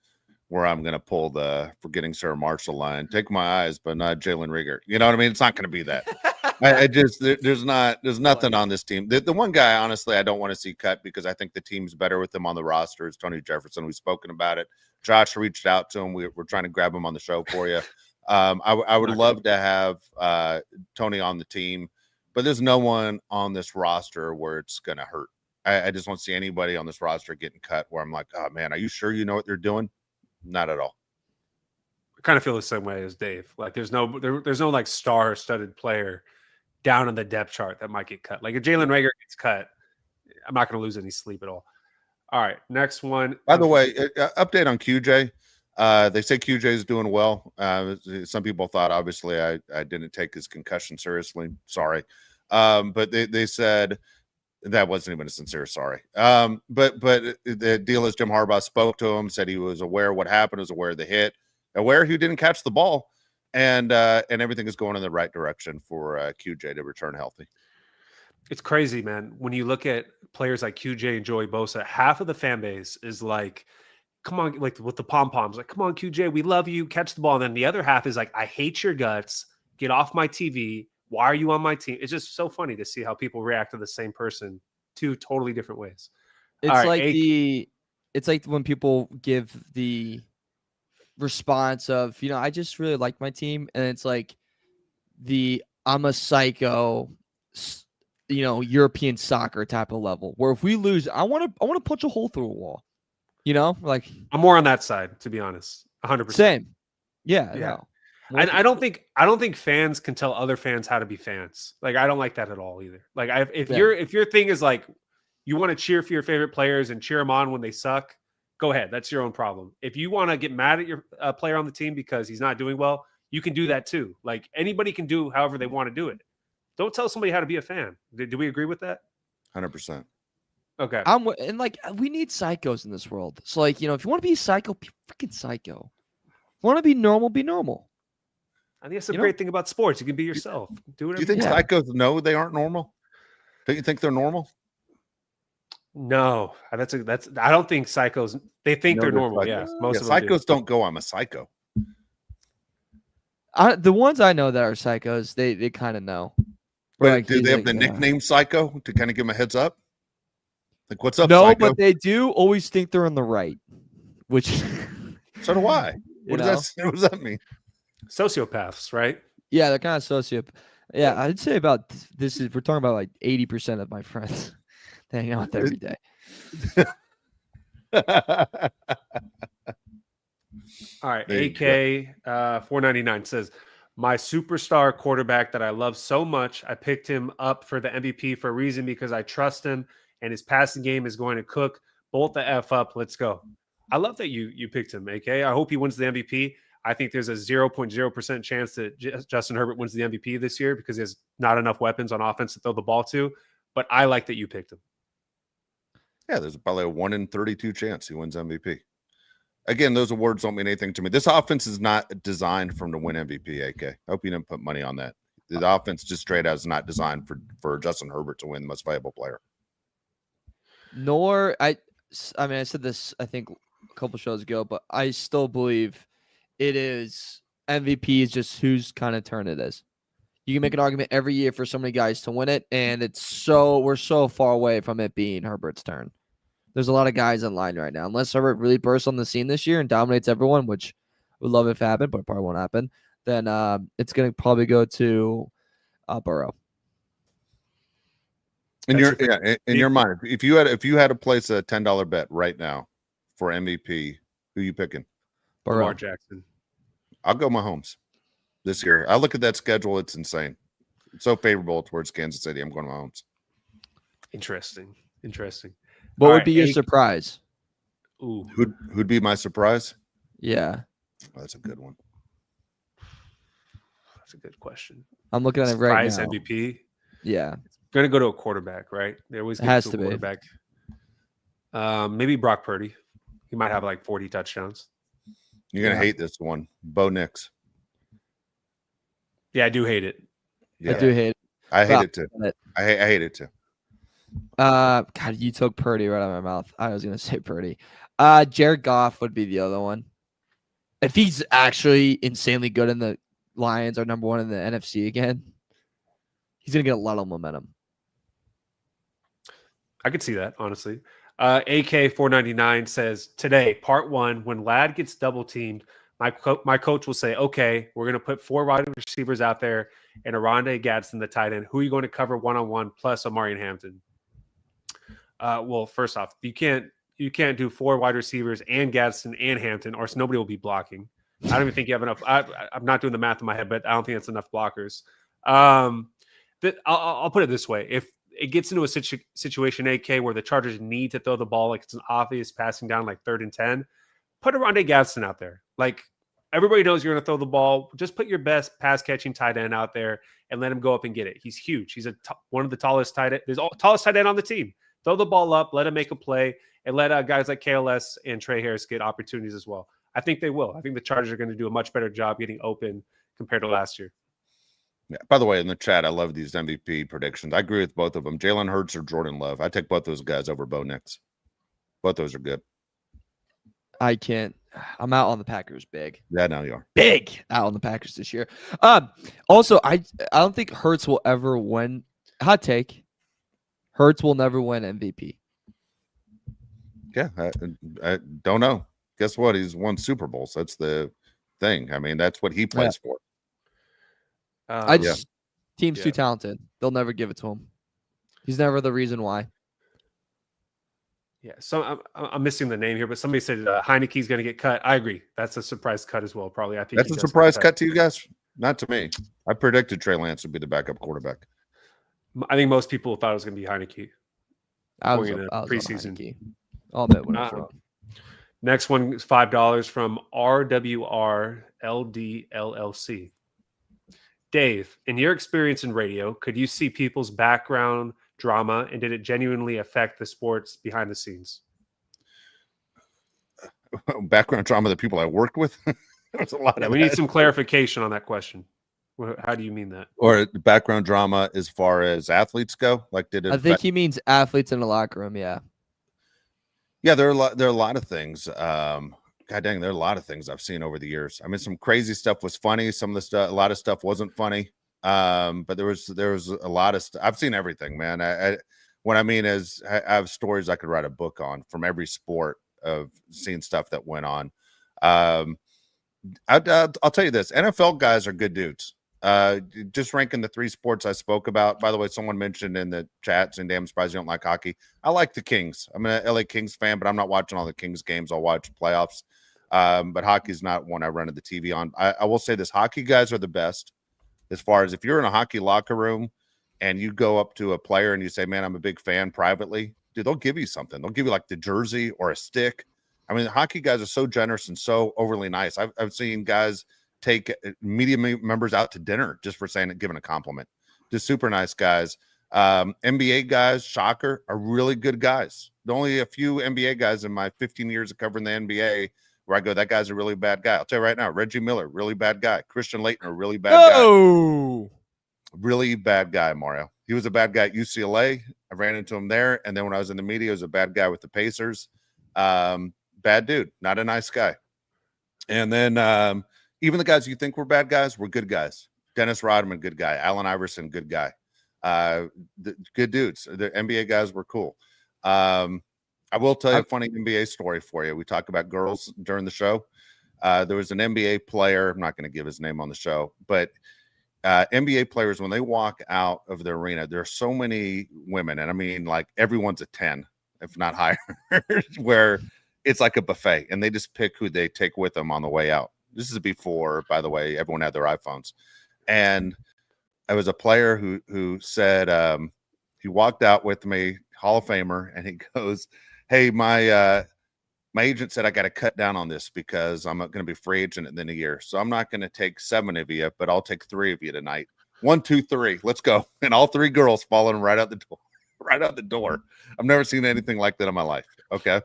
where I'm going to pull the forgetting Sarah Marshall line. Take my eyes, but not Jalen Reagor. You know what I mean? It's not going to be that. There's nothing on this team. The one guy, honestly, I don't want to see cut because I think the team's better with him on the roster is Tony Jefferson. We've spoken about it. Josh reached out to him. We're trying to grab him on the show for you. I would love to have Tony on the team, but there's no one on this roster where it's going to hurt. I just don't see anybody on this roster getting cut where I'm like, oh man, are you sure you know what they're doing? Not at all. I kind of feel the same way as Dave. Like there's no like star-studded player down in the depth chart that might get cut. Like if Jalen Reagor gets cut, I'm not going to lose any sleep at all. All right, next one. By the way, update on QJ. They say QJ is doing well. Some people thought, obviously, I didn't take his concussion seriously. Sorry. But they said that wasn't even a sincere sorry. But the deal is Jim Harbaugh spoke to him, said he was aware of what happened, was aware of the hit, aware he didn't catch the ball, and everything is going in the right direction for QJ to return healthy. It's crazy, man. When you look at players like QJ and Joey Bosa, half of the fan base is like, come on, like with the pom-poms, like, come on, QJ, we love you, catch the ball. And then the other half is like, I hate your guts, get off my TV. Why are you on my team? It's just so funny to see how people react to the same person 2 totally different ways. It's like when people give the response of, I just really like my team. And it's like I'm a psycho, European soccer type of level where if we lose, I want to punch a hole through a wall. Like I'm more on that side, to be honest. 100%. Same. Yeah. No. I don't think fans can tell other fans how to be fans. Like I don't like that at all either. Like if your thing is like you want to cheer for your favorite players and cheer them on when they suck, go ahead. That's your own problem. If you want to get mad at your player on the team because he's not doing well, you can do that too. Like anybody can do however they want to do it. Don't tell somebody how to be a fan. Do we agree with that? 100%. Okay. And like we need psychos in this world. So like, if you want to be a psycho, be freaking psycho. Want to be normal, be normal. I think that's the great thing about sports. You can be yourself. Do you think psychos know they aren't normal? Don't you think they're normal? No, that's I don't think psychos. They think they're normal. Psychos. Yeah, most of yeah, them do. psychos don't go. I'm a psycho. The ones I know that are psychos, they kind of know. But Like, do they have like, the nickname Psycho to kind of give them a heads up? Like, what's up, No, Psycho? but they do always think they're in the right, which So do I. What does that mean? Sociopaths, right? Yeah, they're kind of sociopath. Yeah, I'd say about this is we're talking about like 80% of my friends they hang out with every day. All right, AK 499 says, my superstar quarterback that I love so much, I picked him up for the MVP for a reason because I trust him and his passing game is going to cook. Bolt the F up. Let's go. I love that you picked him, AK. I hope he wins the MVP. I think there's a 0.0% chance that Justin Herbert wins the MVP this year because he has not enough weapons on offense to throw the ball to. But I like that you picked him. Yeah, there's probably a 1 in 32 chance he wins MVP. Again, those awards don't mean anything to me. This offense is not designed for him to win MVP, AK. I hope you didn't put money on that. The offense just straight out is not designed for Justin Herbert to win the most valuable player. Nor, I mean, I said this, I think, a couple shows ago, but I still believe it is MVP is just whose kind of turn it is. You can make an argument every year for so many guys to win it, and we're so far away from it being Herbert's turn. There's a lot of guys in line right now. Unless Herbert really bursts on the scene this year and dominates everyone, which would love if it happened, but it probably won't happen, then it's going to probably go to Burrow. In your mind, if you had to place a $10 bet right now for MVP, who you picking? Burrow. Lamar Jackson. I'll go Mahomes this year. I look at that schedule; it's insane. It's so favorable towards Kansas City. I'm going Mahomes. Interesting. What would be your surprise? Ooh, who'd be my surprise? Yeah, that's a good one. That's a good question. I'm looking at it right now. Surprise MVP. Yeah, going to go to a quarterback, right? They always it has to be quarterback. Maybe Brock Purdy. He might have like 40 touchdowns. You're gonna hate this one, Bo Nix. Yeah, I do hate it. Yeah. I do hate it. I hate it too. I hate it too. God, you took Purdy right out of my mouth. I was gonna say Purdy. Jared Goff would be the other one. If he's actually insanely good in the Lions are number one in the NFC again, he's gonna get a lot of momentum. I could see that, honestly. AK 499 says, today, part 1, when Ladd gets double teamed, my coach will say, okay, we're going to put 4 wide receivers out there and Arondé Gadsden, the tight end. Who are you going to cover one-on-one plus Amari and Hampton? Well, first off, you can't do 4 wide receivers and Gadsden and Hampton, or nobody will be blocking. I don't even think you have enough. I'm not doing the math in my head, but I don't think that's enough blockers. I'll put it this way. If it gets into a situation, AK, where the Chargers need to throw the ball, like it's an obvious passing down, like 3rd and 10, put Arondé Gadsden out there. Like, everybody knows you're going to throw the ball. Just put your best pass-catching tight end out there and let him go up and get it. He's huge. He's one of the tallest tight end. There's tallest tight end on the team. Throw the ball up, let him make a play, and let guys like KLS and Trey Harris get opportunities as well. I think they will. I think the Chargers are going to do a much better job getting open compared to last year. Yeah. By the way, in the chat, I love these MVP predictions. I agree with both of them. Jalen Hurts or Jordan Love. I take both those guys over Bo Nix. Both those are good. I can't. I'm out on the Packers big. Yeah, now you are. Big out on the Packers this year. Also, I don't think Hurts will ever win. Hot take. Hurts will never win MVP. Yeah, I don't know. Guess what? He's won Super Bowls. That's the thing. I mean, that's what he plays for. Team's too talented. They'll never give it to him. He's never the reason why. Yeah, so I'm missing the name here, but somebody said Heineke's going to get cut. I agree. That's a surprise cut as well, probably. I think that's a surprise cut to you guys. Not to me. I predicted Trey Lance would be the backup quarterback. I think most people thought it was going to be Heineke. I was preseason. I'll bet when it's wrong. Next one is $5 from RWRLDLLC. Dave, in your experience in radio, could you see people's background drama, and did it genuinely affect the sports behind the scenes? Background drama, the people I worked with? There's a lot of we need some clarification on that question. How do you mean that? Or background drama as far as athletes go? Like, did it I think he means athletes in the locker room, yeah. Yeah, there are a lot of things. God dang, there are a lot of things I've seen over the years. I mean, some crazy stuff was funny. Some of the stuff, a lot of stuff wasn't funny. But there was a lot of stuff. I've seen everything, man. What I mean is, I have stories I could write a book on from every sport of seeing stuff that went on. Um, I'll tell you this: NFL guys are good dudes. Just ranking the three sports I spoke about. By the way, someone mentioned in the chat, saying, "Damn, surprised you don't like hockey." I like the Kings. I'm an LA Kings fan, but I'm not watching all the Kings games. I'll watch playoffs. But hockey's not one I run the TV on. I will say this: hockey guys are the best. As far as if you're in a hockey locker room and you go up to a player and you say, "Man, I'm a big fan," privately, dude, they'll give you something. They'll give you like the jersey or a stick. I mean, hockey guys are so generous and so overly nice. I've seen guys take media members out to dinner just for saying it, giving a compliment. Just super nice guys. NBA guys, shocker, are really good guys. There are only a few NBA guys in my 15 years of covering the NBA where I go, that guy's a really bad guy. I'll tell you right now, Reggie Miller, really bad guy. Christian Laettner, really bad guy. Really bad guy, Mario. He was a bad guy at UCLA. I ran into him there. And then when I was in the media, he was a bad guy with the Pacers. Bad dude, not a nice guy. And then even the guys you think were bad guys were good guys. Dennis Rodman, good guy. Allen Iverson, good guy. Good dudes. The NBA guys were cool. I will tell you a funny NBA story for you. We talk about girls during the show. There was an NBA player. I'm not going to give his name on the show, but NBA players, when they walk out of the arena, there are so many women, and I mean, like everyone's a 10, if not higher, where it's like a buffet, and they just pick who they take with them on the way out. This is before, by the way, everyone had their iPhones. And I was a player who said, he walked out with me, Hall of Famer, and he goes, "Hey, my agent said I got to cut down on this because I'm going to be free agent at the end of the year. So I'm not going to take 7 of you, but I'll take 3 of you tonight. 1, 2, 3, let's go." And all 3 girls following right out the door, right out the door. I've never seen anything like that in my life. Okay.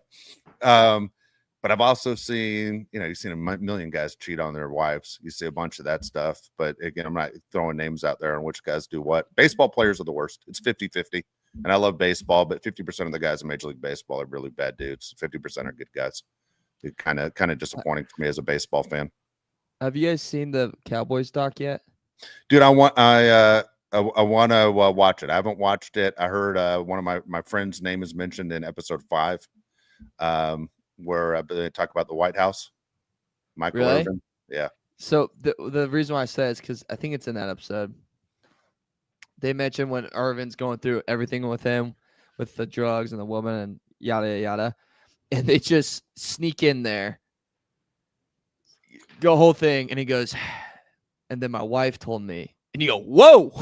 But I've also seen, you've seen a million guys cheat on their wives. You see a bunch of that stuff. But again, I'm not throwing names out there on which guys do what. Baseball players are the worst. It's 50-50. And I love baseball, but 50% of the guys in Major League Baseball are really bad dudes. 50% are good guys. It's kind of disappointing for me as a baseball fan. Have you guys seen the Cowboys doc yet? Dude, I want to watch it. I haven't watched it. I heard one of my friend's name is mentioned in episode 5. Where they talk about the White House. Michael Irvin. Yeah. So the reason why I say is because I think it's in that episode. They mentioned when Irvin's going through everything with him, with the drugs and the woman and yada yada, and they just sneak in there, the whole thing, and he goes, "And then my wife told me," and you go, "Whoa,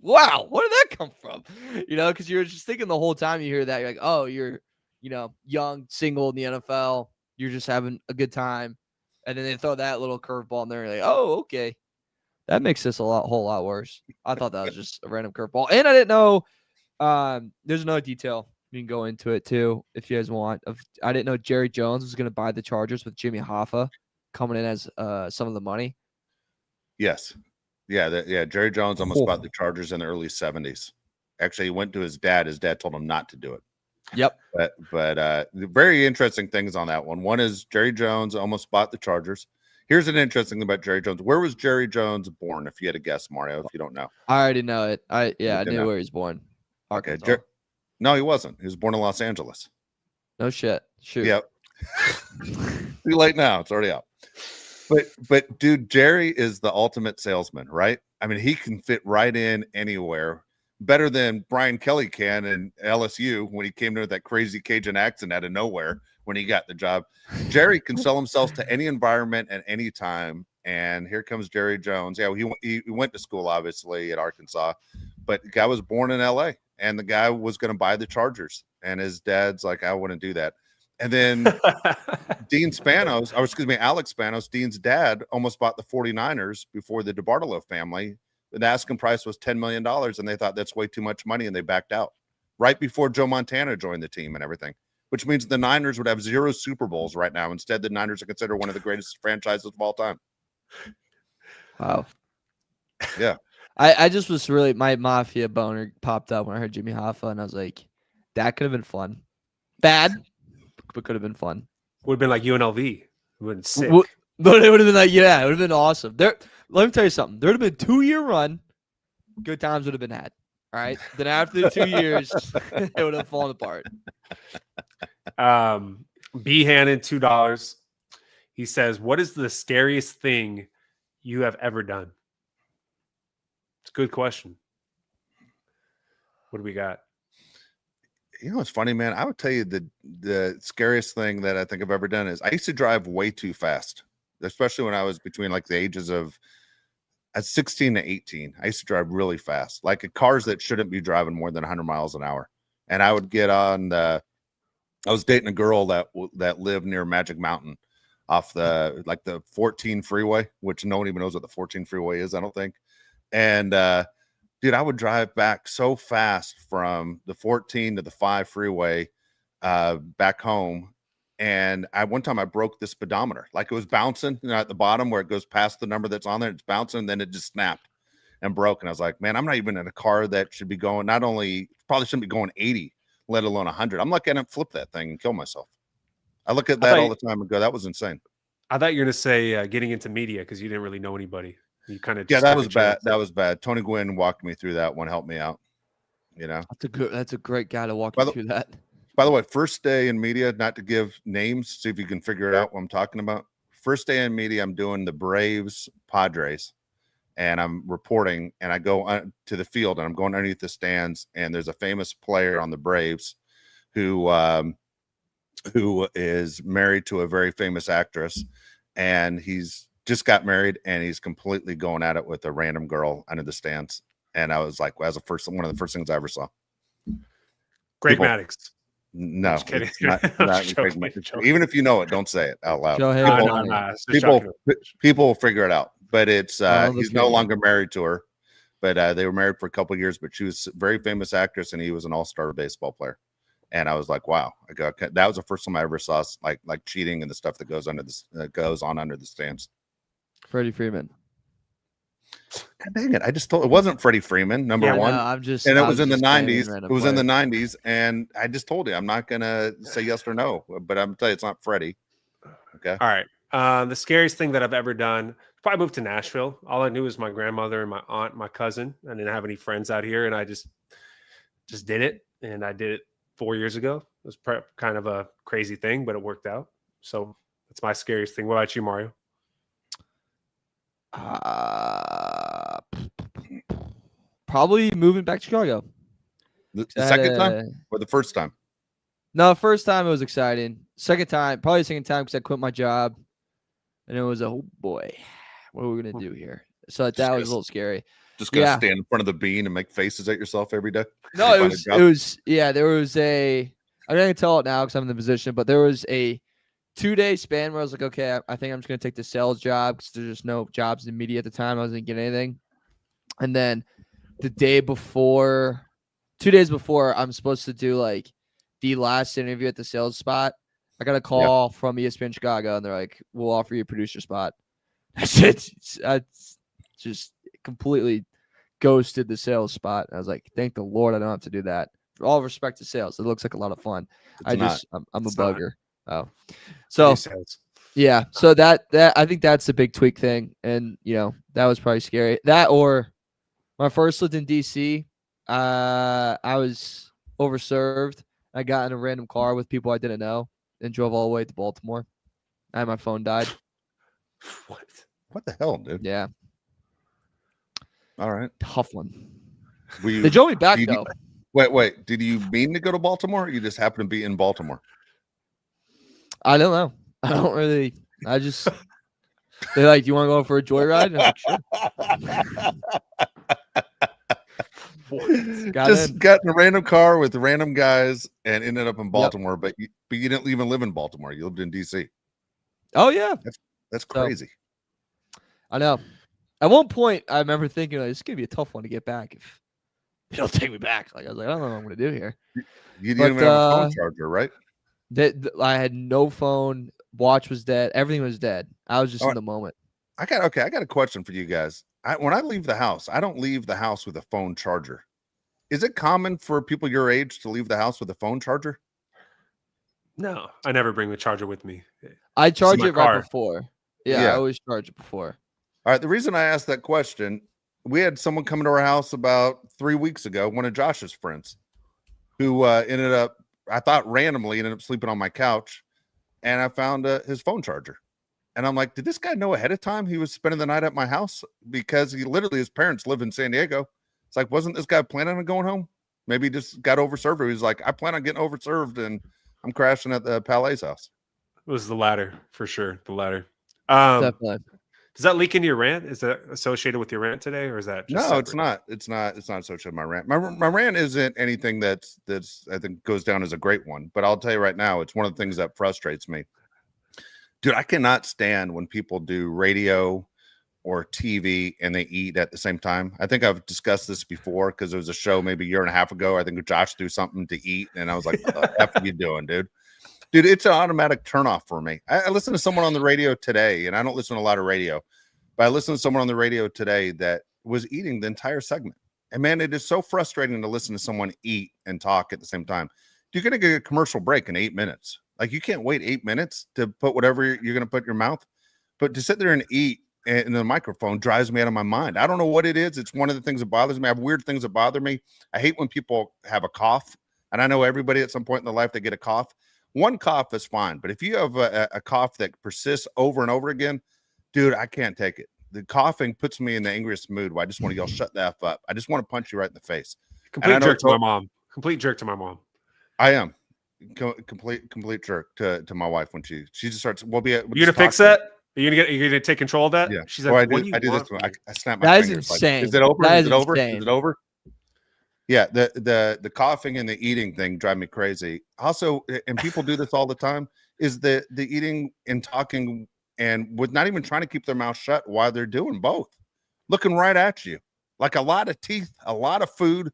wow, where did that come from?" Because you're just thinking the whole time you hear that, you're like, "Oh, you're." Young, single in the NFL, you're just having a good time. And then they throw that little curveball in there. And you're like, oh, okay. That makes this whole lot worse. I thought that was just a random curveball. And I didn't know, there's another detail. You can go into it too, if you guys want. I didn't know Jerry Jones was going to buy the Chargers with Jimmy Hoffa coming in as some of the money. Yes. Yeah. Jerry Jones almost bought the Chargers in the early 70s. Actually, he went to his dad. His dad told him not to do it. Yep. But very interesting things on that one. One is Jerry Jones almost bought the Chargers. Here's an interesting thing about Jerry Jones. Where was Jerry Jones born? If you had to guess, Mario, if you don't know. I already know it. I knew where he's born. Arkansas. Okay. No, he wasn't. He was born in Los Angeles. No shit. Shoot. Yep. Too late now. It's already out. But dude, Jerry is the ultimate salesman, right? I mean, he can fit right in anywhere. Better than Brian Kelly can in LSU when he came to that crazy Cajun accent out of nowhere when he got the job. Jerry can sell himself to any environment at any time. And here comes Jerry Jones. Yeah, he went to school, obviously, at Arkansas. But the guy was born in L.A. And the guy was going to buy the Chargers. And his dad's like, I wouldn't do that. And then Alex Spanos, Dean's dad, almost bought the 49ers before the DeBartolo family. The asking price was $10 million, and they thought that's way too much money, and they backed out right before Joe Montana joined the team and everything, which means the Niners would have 0 Super Bowls right now. Instead, the Niners are considered one of the greatest franchises of all time. Wow. Yeah. I just was really, my mafia boner popped up when I heard Jimmy Hoffa, and I was like, that could have been fun. Bad, but could have been fun. Would have been like UNLV. It would have been sick. But it would have been like, yeah, it would have been awesome. Let me tell you something. There would have been 2-year run. Good times would have been had. All right. Then after the 2 years, it would have fallen apart. B Hannon, $2. He says, "What is the scariest thing you have ever done?" It's a good question. What do we got? You know what's funny, man? I would tell you the scariest thing that I think I've ever done is I used to drive way too fast, especially when I was between like the ages of 16 to 18. I used to drive really fast, like cars that shouldn't be driving more than 100 miles an hour. And I would get on I was dating a girl that lived near Magic Mountain off the 14 freeway, which no one even knows what the 14 freeway is, I don't think. And dude, I would drive back so fast from the 14 to the 5 freeway back home. And one time I broke the speedometer. Like it was bouncing, at the bottom where it goes past the number that's on there. It's bouncing, and then it just snapped and broke. And I was like, man, I'm not even in a car that should be going, probably shouldn't be going 80, let alone 100. I'm lucky I didn't flip that thing and kill myself. I look at that all the time and go, that was insane. I thought you were going to say getting into media because you didn't really know anybody. You kind of that was bad. That was bad. Tony Gwynn walked me through that one, helped me out. That's a great guy to walk you through that. By the way, first day in media, not to give names, see if you can figure it out what I'm talking about. First day in media, I'm doing the Braves Padres, and I'm reporting, and I go to the field, and I'm going underneath the stands, and there's a famous player on the Braves who is married to a very famous actress, and he's just got married, and he's completely going at it with a random girl under the stands. And I was like, one of the first things I ever saw. Greg Maddux. No, just kidding. Not even if you know it, don't say it out loud. People will figure it out. But it's he's no longer married to her. But they were married for a couple of years. But she was a very famous actress, and he was an all-star baseball player. And I was like, wow, that was the first time I ever saw like cheating and the stuff that goes on under the stands. Freddie Freeman. God dang it! I just told it wasn't Freddie Freeman. Number one, it was in the 90s. It was in the 90s, and I just told you I'm not gonna say yes or no, but I'm gonna tell you it's not Freddie. Okay. All right. The scariest thing that I've ever done. Probably moved to Nashville. All I knew was my grandmother and my aunt, and my cousin. I didn't have any friends out here, and I just did it. And I did it 4 years ago. It was kind of a crazy thing, but it worked out. So that's my scariest thing. What about you, Mario? Probably moving back to Chicago. The second time or the first time? No, first time it was exciting. Second time because I quit my job, and it was oh boy, what are we gonna do here? So that was a little scary. Just gonna stand in front of the bean and make faces at yourself every day. No, it was there was I can't tell it now because I'm in the position, but there was a 2-day span where I was like, okay, I think I'm just going to take the sales job because there's just no jobs in media at the time. I wasn't getting anything. And then the day before, 2 days before, I'm supposed to do like the last interview at the sales spot. I got a call from ESPN Chicago, and they're like, we'll offer you a producer spot. I said, I just completely ghosted the sales spot. I was like, thank the Lord I don't have to do that. For all respect to sales, it looks like a lot of fun. I'm a bugger. Oh, so yeah. So that I think that's the big tweak thing, and that was probably scary. That or when I first lived in DC, I was overserved. I got in a random car with people I didn't know and drove all the way to Baltimore, and my phone died. What the hell, dude? Yeah. All right. Tough one. They drove me back though. Wait. Did you mean to go to Baltimore? Or you just happened to be in Baltimore? I don't know. I don't really. I just. They're like, "Do you want to go for a joyride?" And I'm like, sure. Got in a random car with random guys and ended up in Baltimore. Yep. But you didn't even live in Baltimore. You lived in DC. Oh yeah, that's crazy. So, I know. At one point, I remember thinking, like, "This is gonna be a tough one to get back if they don't take me back." Like I was like, "I don't know what I'm gonna do here." You didn't even have a phone charger, right? I had no phone. Watch was dead. Everything was dead. I was just in the moment. I got a question for you guys. When I leave the house, I don't leave the house with a phone charger. Is it common for people your age to leave the house with a phone charger? No, I never bring the charger with me. I charge my it right car. before. Yeah, I always charge it before. All right. The reason I asked that question, we had someone coming to our house about 3 weeks ago, one of Josh's friends, who ended up, I thought randomly, ended up sleeping on my couch, and I found his phone charger. And I'm like, did this guy know ahead of time he was spending the night at my house? Because his parents live in San Diego. It's like, wasn't this guy planning on going home? Maybe he just got overserved. He was like, I plan on getting overserved, and I'm crashing at the Palais house. It was the latter, for sure. The latter. Definitely. Does that leak into your rant? Is that associated with your rant today, or is that just no? separate? It's not. It's not associated with my rant. My rant isn't anything that's I think goes down as a great one. But I'll tell you right now, it's one of the things that frustrates me. Dude, I cannot stand when people do radio or TV and they eat at the same time. I think I've discussed this before because there was a show maybe a year and a half ago. I think Josh threw something to eat, and I was like, what the F are you doing, dude? Dude, it's an automatic turnoff for me. I listen to someone on the radio today, and I don't listen to a lot of radio, but I listened to someone on the radio today that was eating the entire segment. And man, it is so frustrating to listen to someone eat and talk at the same time. You're going to get a commercial break in 8 minutes. Like, you can't wait 8 minutes to put whatever you're going to put in your mouth. But to sit there and eat and the microphone drives me out of my mind. I don't know what it is. It's one of the things that bothers me. I have weird things that bother me. I hate when people have a cough. And I know everybody at some point in their life, they get a cough. One cough is fine. But if you have a cough that persists over and over again, dude, I can't take it. The coughing puts me in the angriest mood where I just want to yell, shut the F up. I just want to punch you right in the face. Complete jerk to my mom. Complete jerk to my mom. I am. Complete jerk to my wife when she just starts. We'll you gonna fix that? Are you gonna take control of that? Yeah. She's like, I do this. I snap my that fingers. Is insane. Like, is it over? That Is it over? insane. Is it over? Yeah. The coughing and the eating thing drive me crazy. Also, and people do this all the time, is the eating and talking and with not even trying to keep their mouth shut while they're doing both, looking right at you, like a lot of teeth, a lot of food,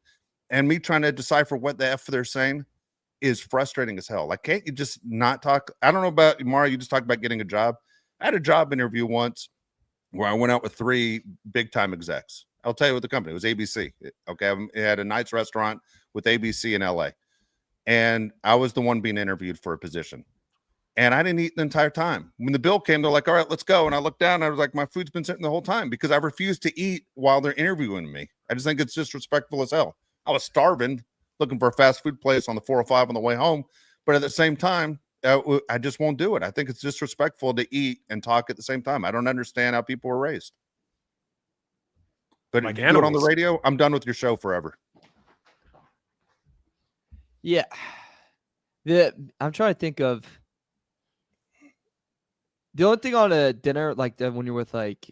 and me trying to decipher what the F they're saying is frustrating as hell. Like, can't you just not talk? I don't know about Mara. You just talked about getting a job. I had a job interview once where I went out with 3 big time execs. I'll tell you what the company, it was ABC. Okay. It had a nice restaurant with ABC in LA. And I was the one being interviewed for a position. And I didn't eat the entire time. When the bill came, they're like, all right, let's go. And I looked down and I was like, my food's been sitting the whole time because I refused to eat while they're interviewing me. I just think it's disrespectful as hell. I was starving, looking for a fast food place on the 405 on the way home. But at the same time, I just won't do it. I think it's disrespectful to eat and talk at the same time. I don't understand how people were raised. But like if you do it on the radio, I'm done with your show forever. Yeah. I'm trying to think of the only thing on a dinner, like when you're with like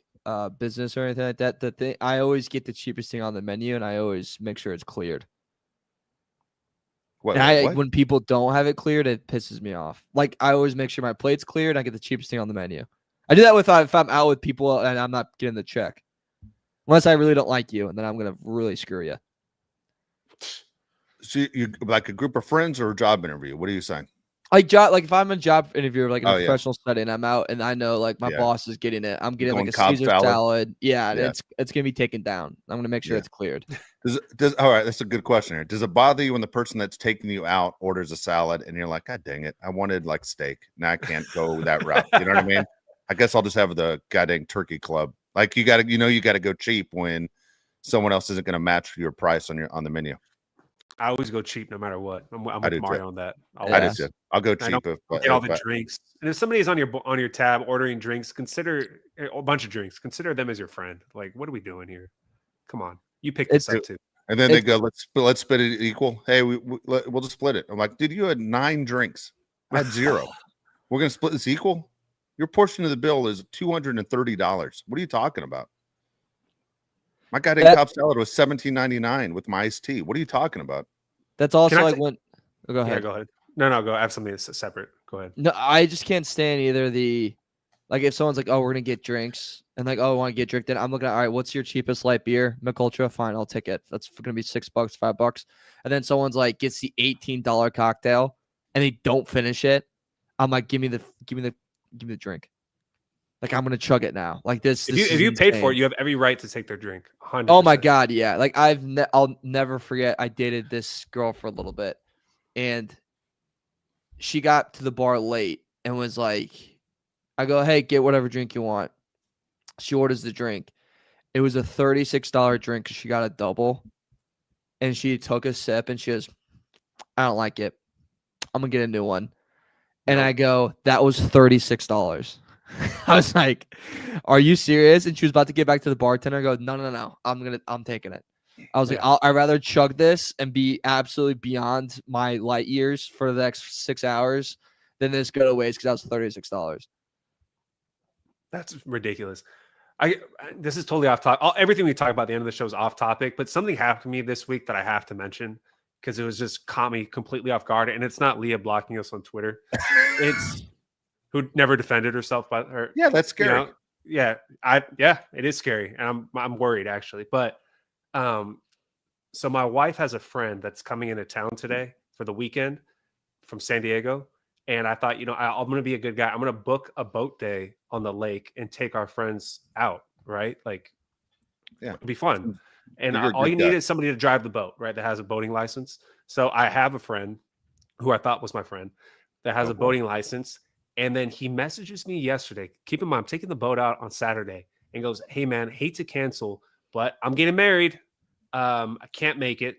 business or anything like that, the thing I always get the cheapest thing on the menu and I always make sure it's cleared. What? When people don't have it cleared, it pisses me off. Like, I always make sure my plate's cleared and I get the cheapest thing on the menu. I do that if I'm out with people and I'm not getting the check. Unless I really don't like you, and then I'm going to really screw you. So you like a group of friends or a job interview? What are you saying? Like if I'm a job interviewer, like in a professional setting, I'm out and I know like my boss is getting it. I'm getting like a Caesar salad. Yeah, it's gonna be taken down. I'm gonna make sure it's cleared. All right, that's a good question here. Does it bother you when the person that's taking you out orders a salad and you're like, God dang it, I wanted like steak. Now I can't go that route. You know what I mean? I guess I'll just have the goddamn turkey club. Like you gotta go cheap when someone else isn't gonna match your price on the menu. I always go cheap no matter what. I'm with Mario on that. I do too. I'll go cheap. Get all the drinks. And if somebody is on your tab ordering drinks, consider a bunch of drinks. Consider them as your friend. Like, what are we doing here? Come on, you picked this up too. And then they go, let's split it equal. Hey, we'll just split it. I'm like, dude, you had 9 drinks. I had 0. We're gonna split this equal. Your portion of the bill is $230. What are you talking about? My goddamn Cobb salad was $17.99 with my iced tea. What are you talking about? That's also like when. Oh, go ahead. Yeah, go ahead. No, go. I have something that's separate. Go ahead. No, I just can't stand either like if someone's like, oh, we're gonna get drinks, and like, oh, I want to get drink. Then I'm looking at, all right, what's your cheapest light beer? Mich Ultra, fine, I'll take it. That's gonna be $6, $5. And then someone's like, gets the $18 cocktail, and they don't finish it. I'm like, give me the drink. Like, I'm gonna chug it now. Like this. If you paid for it, you have every right to take their drink. 100%. Oh my god, yeah. Like I'll never forget. I dated this girl for a little bit, and she got to the bar late and was like, I go, hey, get whatever drink you want. She orders the drink. It was a $36 drink because she got a double. And she took a sip and she goes, I don't like it. I'm going to get a new one. And I go, that was $36. I was like, are you serious? And she was about to get back to the bartender. I go, no. I'm taking it. I was like, I'd rather chug this and be absolutely beyond my light years for the next 6 hours than this go to waste because that was $36. That's ridiculous. This is totally off topic. Everything we talk about at the end of the show is off topic, but something happened to me this week that I have to mention because it was just caught me completely off guard. And it's not Leah blocking us on Twitter. It's who never defended herself by her. Yeah, that's scary. It is scary. And I'm worried actually. But so my wife has a friend that's coming into town today for the weekend from San Diego. And I thought, I'm going to be a good guy. I'm going to book a boat day on the lake and take our friends out, right? Like, it'll be fun. And all you need is somebody to drive the boat, right? That has a boating license. So I have a friend who I thought was my friend that has a boating license. And then he messages me yesterday. Keep in mind, I'm taking the boat out on Saturday and goes, hey, man, hate to cancel, but I'm getting married. I can't make it.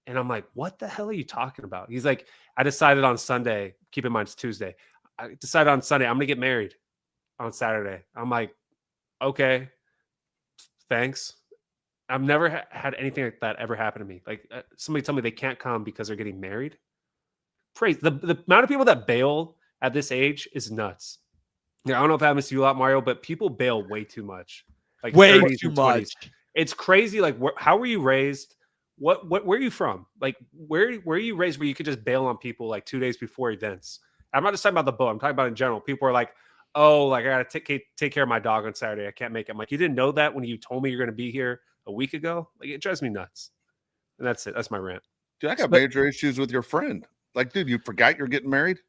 And I'm like, what the hell are you talking about? He's like, I decided on Sunday, keep in mind it's Tuesday. I decided on Sunday, I'm going to get married on Saturday. I'm like, okay, thanks. I've never had anything like that ever happen to me. Like somebody tell me they can't come because they're getting married. Crazy. The amount of people that bail at this age is nuts. I don't know if it happens to you a lot, Mario, but people bail way too much. Like way too much. It's crazy. Like, how were you raised? Where are you from? Like, where are you raised where you could just bail on people like 2 days before events? I'm not just talking about the boat. I'm talking about in general. People are like, oh, like I got to take care of my dog on Saturday. I can't make it. I'm like, you didn't know that when you told me you're going to be here a week ago? Like, it drives me nuts. And that's it. That's my rant. Dude, I got major issues with your friend. Like, dude, you forgot you're getting married?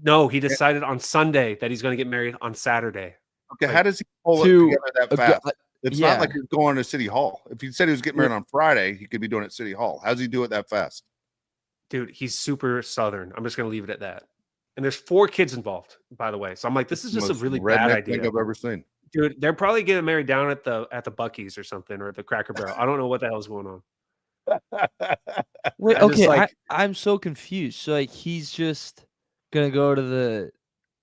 No, he decided on Sunday that he's going to get married on Saturday. Okay, like, how does he pull it together that fast? It's not like he's going to City Hall. If he said he was getting married on Friday, he could be doing it at City Hall. How does he do it that fast? Dude, he's super Southern. I'm just going to leave it at that. And there's 4 kids involved, by the way. So I'm like, this is just a really bad idea. Thing I've ever seen. Dude, they're probably getting married down at the Buc-ee's or something, or the Cracker Barrel. I don't know what the hell's going on. Wait, okay, I'm so confused. So like, he's just gonna go to the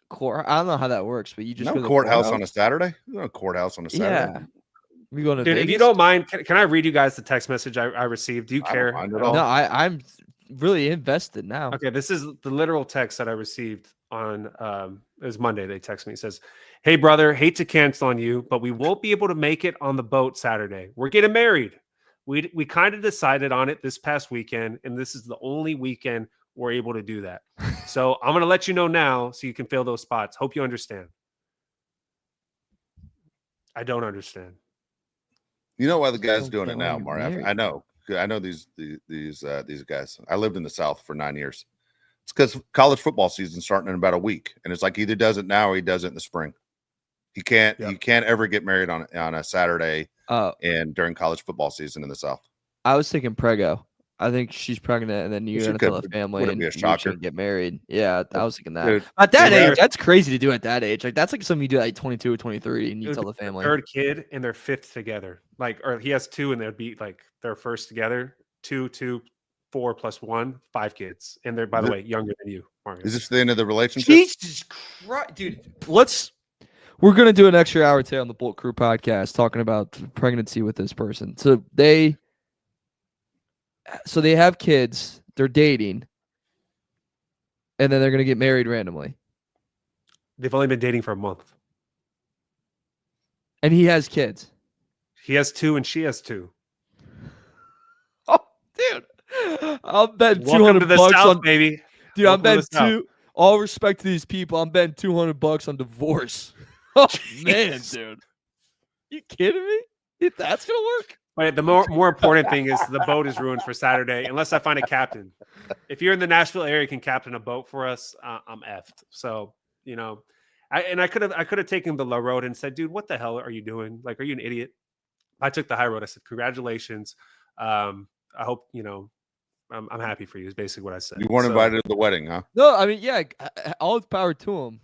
court. I don't know how that works, but you just go to the courthouse on a Saturday. No courthouse on a Saturday. Yeah. We going to Dude, Vegas? if you don't mind, can I read you guys the text message I received? Do you care? No, I'm really invested now. Okay, this is the literal text that I received on it was Monday. They text me. It says, hey brother, hate to cancel on you, but we won't be able to make it on the boat Saturday. We're getting married. We kind of decided on it this past weekend, and this is the only weekend we're able to do that. So I'm gonna let you know now so you can fill those spots. Hope you understand. I don't understand. You know why the guy's doing it now, Mario? I know these guys. I lived in the South for 9 years. It's because college football season's starting in about a week, and it's like either does it now or he does it in the spring. You can't ever get married on a Saturday and during college football season in the South. I was thinking prego. I think she's pregnant, and then you're gonna tell the family and be a shocker. you get married. Yeah, I was thinking that. Dude, at that age, that's crazy to do at that age. Like that's like something you do at like 22 or 23, and you tell the family. 3rd kid and their 5th together. Like, or he has 2, and they'd be like their first together. 2, 4 plus 1, 5 kids, and they're by the way younger than you. Mario. Is this the end of the relationship? Jesus Christ, dude! We're gonna do an extra hour today on the Bolt Crew podcast talking about pregnancy with this person. So they have kids, they're dating, and then they're going to get married randomly. They've only been dating for a month. And he has kids. He has 2 and she has 2. Oh, dude. I'll bet Welcome to the $200 South, on baby. Dude, I'm betting all respect to these people, I'm betting $200 on divorce. Oh, man, dude. You kidding me? That's going to work? But the more important thing is the boat is ruined for Saturday unless I find a captain. If you're in the Nashville area, you can captain a boat for us. I'm effed. So I could have taken the low road and said, dude, what the hell are you doing? Like, are you an idiot? I took the high road. I said, congratulations. I hope I'm happy for you. Is basically what I said. You weren't invited to the wedding, huh? No, I mean, yeah, all the power to him.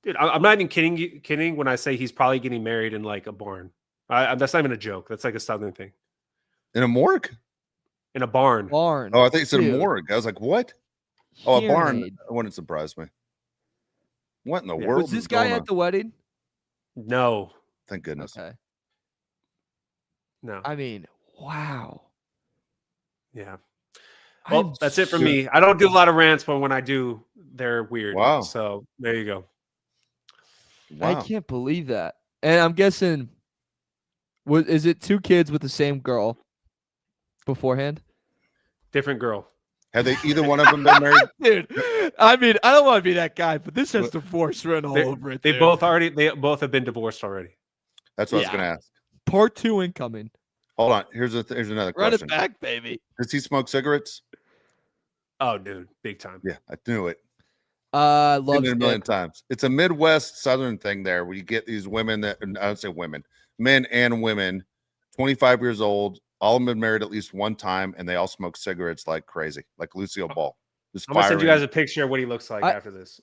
Dude, I'm not even kidding when I say he's probably getting married in like a barn. That's not even a joke. That's like a Southern thing. In a morgue? In a barn. Barn. Oh, I think you said Dude. a morgue. I was like, what? Oh, a barn. Aid. It wouldn't surprise me. What in the Yeah. world? Was this guy at the wedding? No. Thank goodness. Okay. No. I mean, wow. Yeah. Well, I'm that's it for me. I don't do a lot of rants, but when I do, they're weird. Wow. So there you go. Wow. I can't believe that. And I'm guessing, is it 2 kids with the same girl beforehand? Different girl. Have they either one of them been married? Dude, I mean, I don't want to be that guy, but this has divorce written all over it. They both have been divorced already. That's what I was going to ask. Part 2 incoming. Hold on. Here's another Run question. it back, baby. Does he smoke cigarettes? Oh, dude, big time. Yeah, I knew it. Love Seen it a million times. It's a Midwest Southern thing there where you get these women that, I would say women, men and women, 25 years old, all of them been married at least one time, and they all smoke cigarettes like crazy, like Lucille Ball. I'm going to send you guys a picture of what he looks like after this.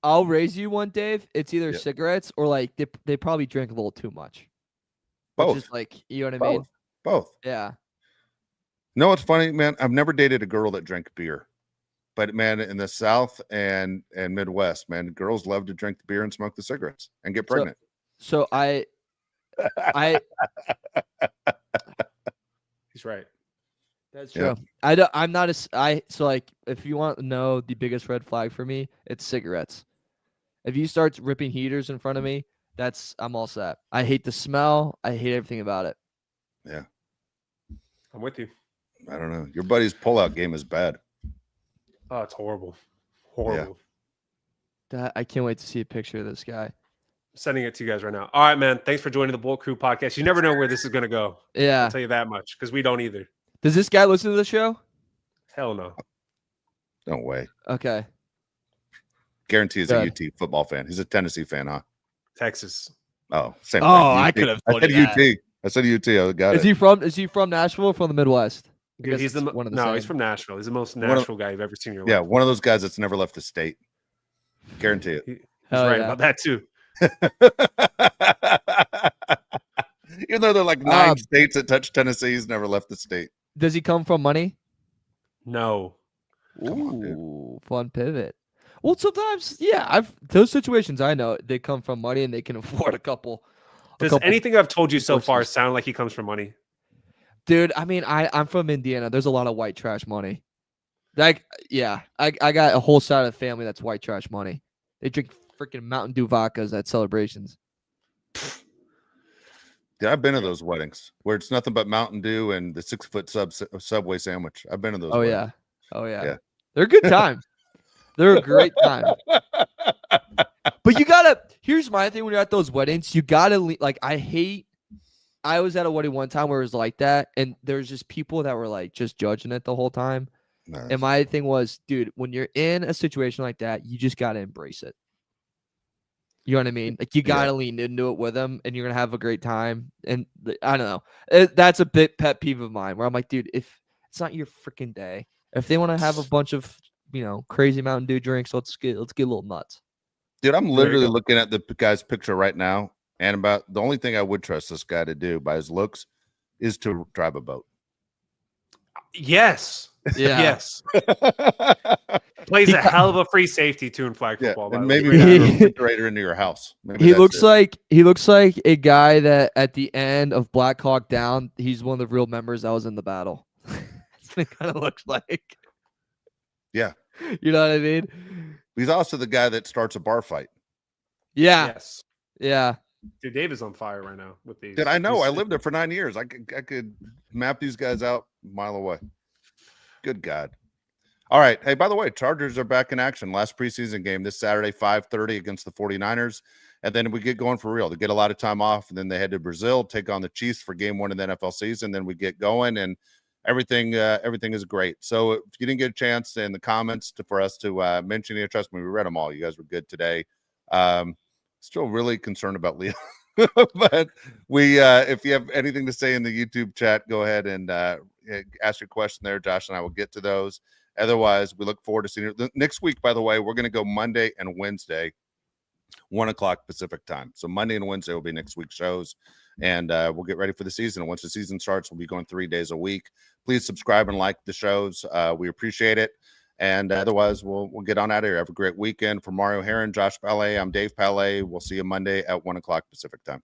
I'll raise you one, Dave. It's either Yep. cigarettes or like they probably drink a little too much. Both. Just like, you know what I mean? Both. Yeah. No, what's funny, man? I've never dated a girl that drank beer. But man, in the South and Midwest, man, girls love to drink the beer and smoke the cigarettes and get pregnant. So I He's right. That's true. Yeah. I'm not so like, if you want to know the biggest red flag for me, it's cigarettes. If you start ripping heaters in front of me, I'm all set. I hate the smell. I hate everything about it. Yeah. I'm with you. I don't know. Your buddy's pullout game is bad. Oh, it's horrible. Horrible. I can't wait to see a picture of this guy. I'm sending it to you guys right now. All right, man. Thanks for joining the Bull Crew podcast. You never know where this is going to go. Yeah. I'll tell you that much because we don't either. Does this guy listen to the show? Hell no. No way. Okay. Guarantee he's a UT football fan. He's a Tennessee fan, huh? Texas. Oh, same Oh, thing. I could have I told said you that. UT. I said UT. I got Is it. he from Nashville or from the Midwest? Dude, he's one of the same. he's from Nashville. He's the most Nashville guy you've ever seen in your life. Yeah, one of those guys that's never left the state. Guarantee it. He's Hell right yeah. about that too. Even though they're like 9 states that touch Tennessee, he's never left the state. Does he come from money? No. Come on, dude. Ooh, fun pivot. Well, sometimes, yeah, those situations I know, they come from money and they can afford a couple. Does anything I've told you so far sound like he comes from money? Dude, I mean, I'm from Indiana. There's a lot of white trash money. Like, yeah, I got a whole side of the family that's white trash money. They drink freaking Mountain Dew vodkas at celebrations. Yeah, I've been to those weddings where it's nothing but Mountain Dew and the 6-foot Subway sandwich. I've been to those. Oh weddings. yeah. They're a good time. They're a great time. But here's my thing when you're at those weddings, you gotta like, I was at a wedding one time where it was like that, and there's just people that were like just judging it the whole time. Nice. And my thing was, dude, when you're in a situation like that, you just gotta embrace it. You know what I mean? Like, you gotta lean into it with them, and you're gonna have a great time. And I don't know, that's a bit pet peeve of mine, where I'm like, dude, if it's not your freaking day, if they want to have a bunch of crazy Mountain Dew drinks, let's get a little nuts. Dude, I'm literally looking at the guy's picture right now, and about the only thing I would trust this guy to do by his looks is to drive a boat. Yes. Yeah. Yes. Plays a hell of a free safety too in flag football. And maybe put a refrigerator into your house. Maybe he looks like a guy that at the end of Black Hawk Down, he's one of the real members that was in the battle. That's what it kind of looks like. Yeah. You know what I mean? He's also the guy that starts a bar fight. Yeah. Yes. Yeah. Dude, Dave is on fire right now with these. Dude, I know. I lived there for 9 years. I could map these guys out a mile away. Good God. All right. Hey, by the way, Chargers are back in action. Last preseason game this Saturday, 5:30 against the 49ers. And then we get going for real. They get a lot of time off, and then they head to Brazil, take on the Chiefs for game 1 of the NFL season. Then we get going, and everything is great. So if you didn't get a chance in the comments for us to mention it, trust me, we read them all. You guys were good today. Still really concerned about Leah. But we if you have anything to say in the YouTube chat, go ahead and ask your question there, Josh, and I will get to those. Otherwise, we look forward to seeing you next week. By the way, we're going to go Monday and Wednesday, 1 o'clock Pacific time. So Monday and Wednesday will be next week's shows, and we'll get ready for the season. And once the season starts, we'll be going 3 days a week. Please subscribe and like the shows. We appreciate it. And otherwise, we'll get on out of here. Have a great weekend. For Mario Heron, Josh Palais, I'm Dave Palais. We'll see you Monday at 1 o'clock Pacific time.